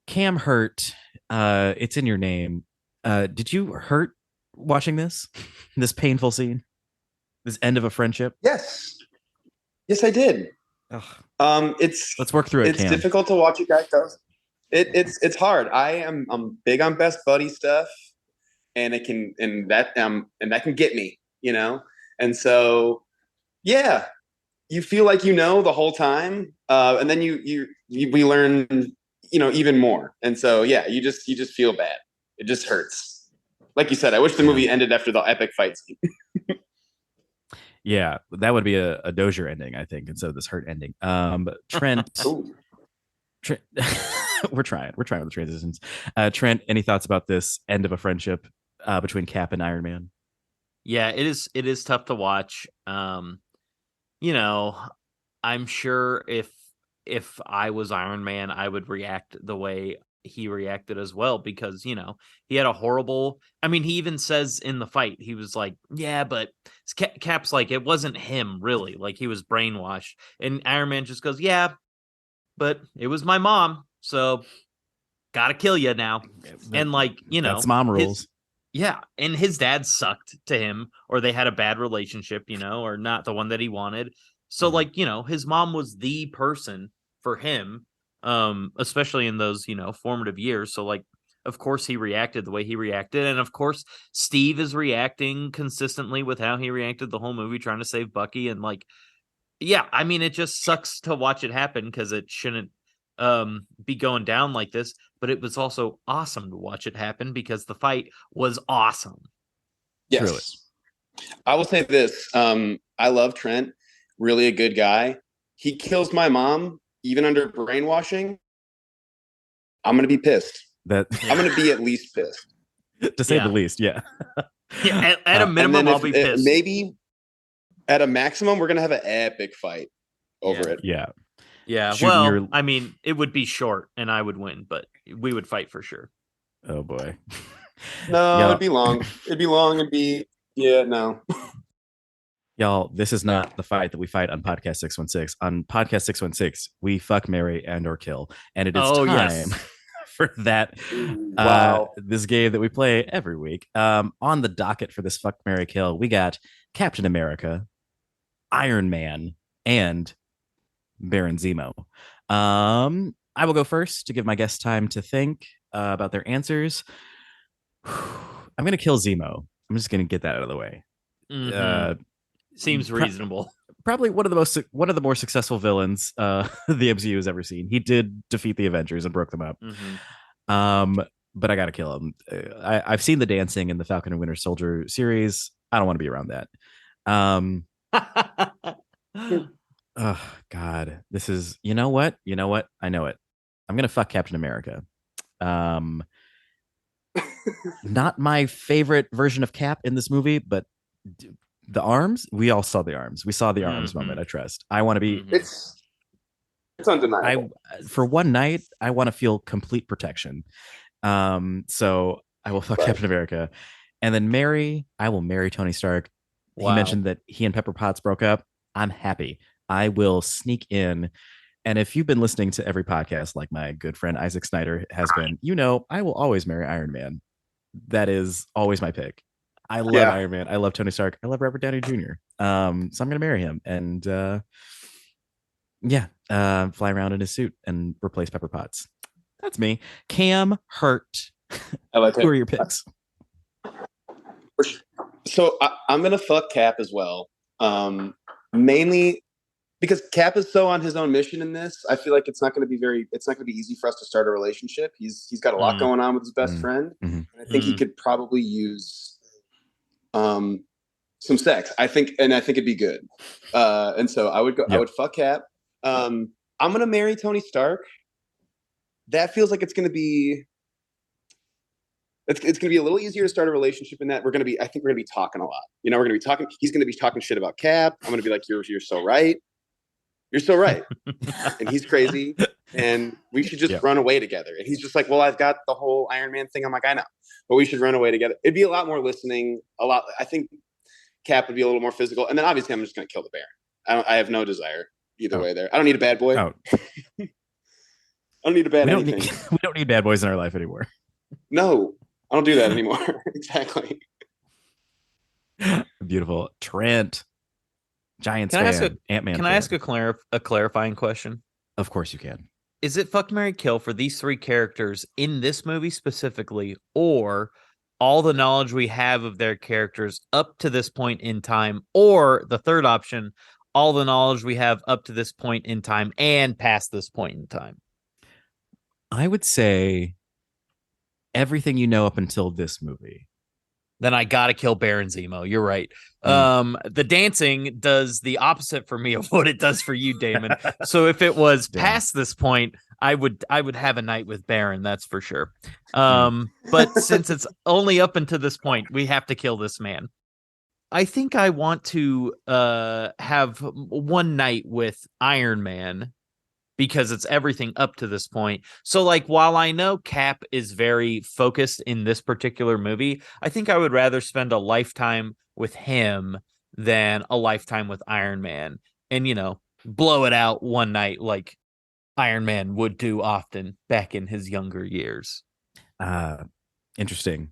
Cam Herdt, it's in your name. Did you hurt watching this painful scene? This end of a friendship? Yes, I did. Let's work through it. It's difficult to watch it, guys. It's hard. I'm big on best buddy stuff, and that can get me, And so, yeah, you feel like the whole time, and then we learn, even more. And so, yeah, you just feel bad. It just hurts. Like you said, I wish the movie ended after the epic fight scene. Yeah, that would be a Dozier ending, I think, instead of this Herdt ending. Trent, we're trying with the transitions. Trent, any thoughts about this end of a friendship between Cap and Iron Man? Yeah, it is tough to watch. I'm sure if I was Iron Man, I would react the way he reacted as well, because, you know, he had a horrible, I mean, he even says in the fight, he was like, yeah, but Cap's like, it wasn't him really, like he was brainwashed. And Iron Man just goes, yeah, but it was my mom, so gotta kill you now. And like, you know, that's mom rules. Yeah, and his dad sucked to him, or they had a bad relationship, you know, or not the one that he wanted. So like, you know, his mom was the person for him, especially in those, you know, formative years. So like, of course he reacted the way he reacted, and of course Steve is reacting consistently with how he reacted the whole movie, trying to save Bucky. And like, yeah, I mean, it just sucks to watch it happen, because it shouldn't be going down like this, but it was also awesome to watch it happen because the fight was awesome. Yes. Truly. I will say this. I love Trent, really a good guy. He kills my mom, even under brainwashing. I'm going to be pissed. I'm going to be at least pissed. To say the least, yeah. Yeah, at a minimum, I'll be pissed. Maybe at a maximum, we're going to have an epic fight over it. Yeah. Yeah, well, I mean, it would be short and I would win, but we would fight for sure. Oh, boy. No, it'd be long. No. Y'all, this is not the fight that we fight on Podcast 616. On Podcast 616, we fuck, marry, and or kill. And it is time for that. Wow. This game that we play every week. On the docket for this fuck, marry, kill, we got Captain America, Iron Man, and Baron Zemo. I will go first to give my guests time to think about their answers. I'm going to kill Zemo. I'm just going to get that out of the way. Seems reasonable. Probably one of the more successful villains the MCU has ever seen. He did defeat the Avengers and broke them up. But I got to kill him. I've seen the dancing in the Falcon and Winter Soldier series. I don't want to be around that. Oh God, this is, you know what? I know it. I'm going to fuck Captain America. Not my favorite version of Cap in this movie, but the arms, we all saw the arms. We saw the arms moment. I trust. I want to be. It's undeniable. For one night, I want to feel complete protection. So I will fuck Captain America, and then I will marry Tony Stark. Wow. He mentioned that he and Pepper Potts broke up. I'm happy. I will sneak in. And if you've been listening to every podcast, like my good friend Isaac Snyder has been, you know, I will always marry Iron Man. That is always my pick. I love Iron Man. I love Tony Stark. I love Robert Downey Jr. So I'm going to marry him and fly around in his suit and replace Pepper Potts. That's me. Cam, Herdt. I like it. Who are your picks? So I'm going to fuck Cap as well. Mainly because Cap is so on his own mission in this. I feel like it's not going to be easy for us to start a relationship. He's got a lot going on with his best friend. And I think he could probably use some sex. I think it'd be good. And so I would fuck Cap. I'm going to marry Tony Stark. That feels like it's going to be a little easier to start a relationship in that I think we're going to be talking a lot. You know, we're going to be talking. He's going to be talking shit about Cap. I'm going to be like, you're so right. You're so right. And he's crazy. And we should just run away together. And he's just like, well, I've got the whole Iron Man thing. I'm like, I know, but we should run away together. It'd be a lot more listening. I think Cap would be a little more physical. And then obviously I'm just going to kill the Baron. I have no desire either way there. I don't need a bad boy. I don't need a bad anything. We don't need bad boys in our life anymore. No. I don't do that anymore. Exactly. Beautiful. Trent, Giants fan, Ant-Man Can fan. I ask a clarifying question? Of course you can. Is it fuck, marry, kill for these three characters in this movie specifically, or all the knowledge we have of their characters up to this point in time, or the third option, all the knowledge we have up to this point in time and past this point in time? I would say everything you know up until this movie. Then I gotta kill Baron Zemo. You're right. The dancing does the opposite for me of what it does for you, Damon. So if it was past this point, I would have a night with Baron, that's for sure. But since it's only up until this point, we have to kill this man. I think I want to have one night with Iron Man because it's everything up to this point. So like, while I know Cap is very focused in this particular movie, I think I would rather spend a lifetime with him than a lifetime with Iron Man, and, you know, blow it out one night like Iron Man would do often back in his younger years. Interesting.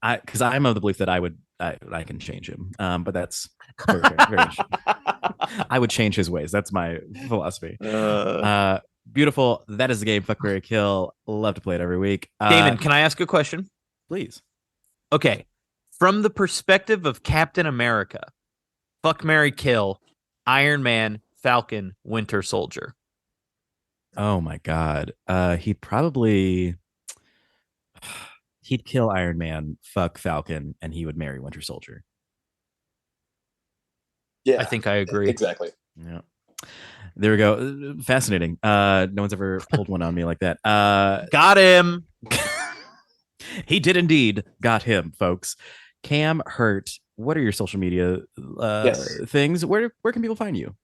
Because I'm of the belief that I can change him. But that's very, very interesting. I would change his ways. That's my philosophy. Beautiful. That is the game. Fuck, Marry, Kill. Love to play it every week. Damon, can I ask a question? Please. Okay. From the perspective of Captain America, fuck, marry, kill, Iron Man, Falcon, Winter Soldier. Oh my God. He'd kill Iron Man, fuck Falcon, and he would marry Winter Soldier. Yeah, I think I agree. Exactly. Yeah. There we go. Fascinating. No one's ever pulled one on me like that. Got him. He did indeed. Got him, folks. Cam, Herdt, what are your social media things? Where can people find you?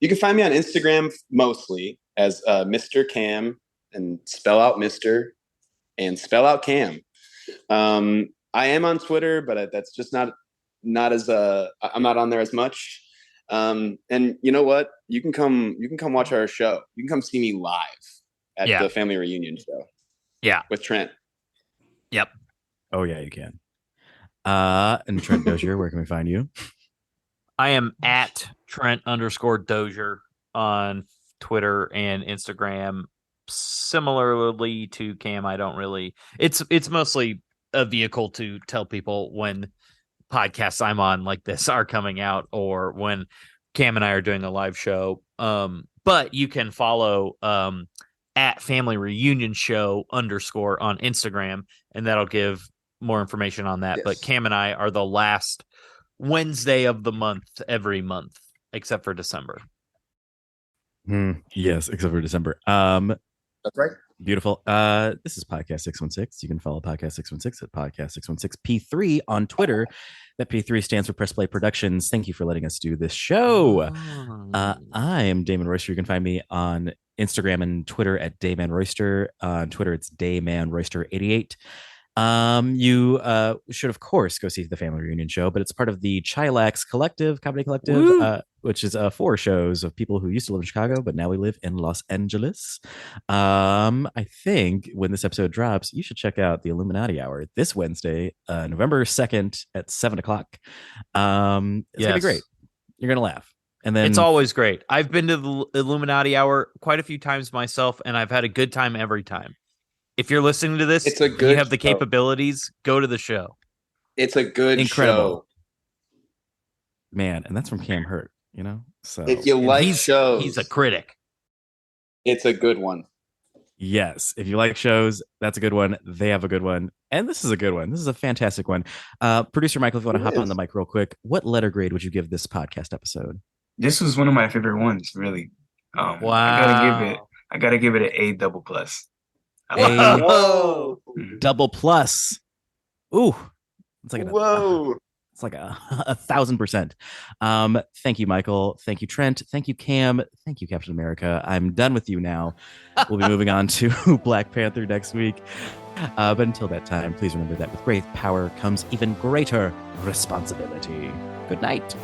You can find me on Instagram mostly as Mr. Cam, and spell out Mr. and spell out Cam. I am on Twitter, but that's just not as I'm not on there as much. And you know what? You can come watch our show. You can come see me live at the family reunion show. Yeah, with Trent. Yep. Oh yeah, you can. And Trent Dozier, where can we find you? I am at Trent_Dozier on Twitter and Instagram. Similarly to Cam, I don't really. It's mostly a vehicle to tell people when podcasts I'm on like this are coming out, or when Cam and I are doing a live show. But you can follow at Family Reunion Show _ on Instagram, and that'll give more information on that. Yes. But Cam and I are the last Wednesday of the month every month, except for December. Yes, except for December. That's right. Beautiful. This is Podcast 616. You can follow Podcast 616 at Podcast 616 P3 on Twitter. That P3 stands for Press Play Productions. Thank you for letting us do this show. I'm Damon Royster. You can find me on Instagram and Twitter at Dayman Royster. On Twitter, it's Dayman Royster 88. You should of course go see the Family Reunion Show, but it's part of the Chilax Comedy Collective, which is 4 shows of people who used to live in Chicago, but now we live in Los Angeles. I think when this episode drops, you should check out the Illuminati Hour this Wednesday, November 2nd at 7:00. It's gonna be great. You're gonna laugh. And then it's always great. I've been to the Illuminati Hour quite a few times myself, and I've had a good time every time. If you're listening to this, you have the capabilities, go to the show. It's a good show. Man, and that's from Cam Herdt, you know? So if you like shows, he's a critic. It's a good one. Yes. If you like shows, that's a good one. They have a good one. And this is a good one. This is a fantastic one. Producer Michael, if you want to hop on the mic real quick, what letter grade would you give this podcast episode? This was one of my favorite ones, really. Wow. I gotta give it an A double plus. A double plus. Ooh, it's like it's like a 1,000%. Thank you, Michael. Thank you, Trent. Thank you, Cam. Thank you, Captain America. I'm done with you now. We'll be moving on to Black Panther next week. But until that time, please remember that with great power comes even greater responsibility. Good night.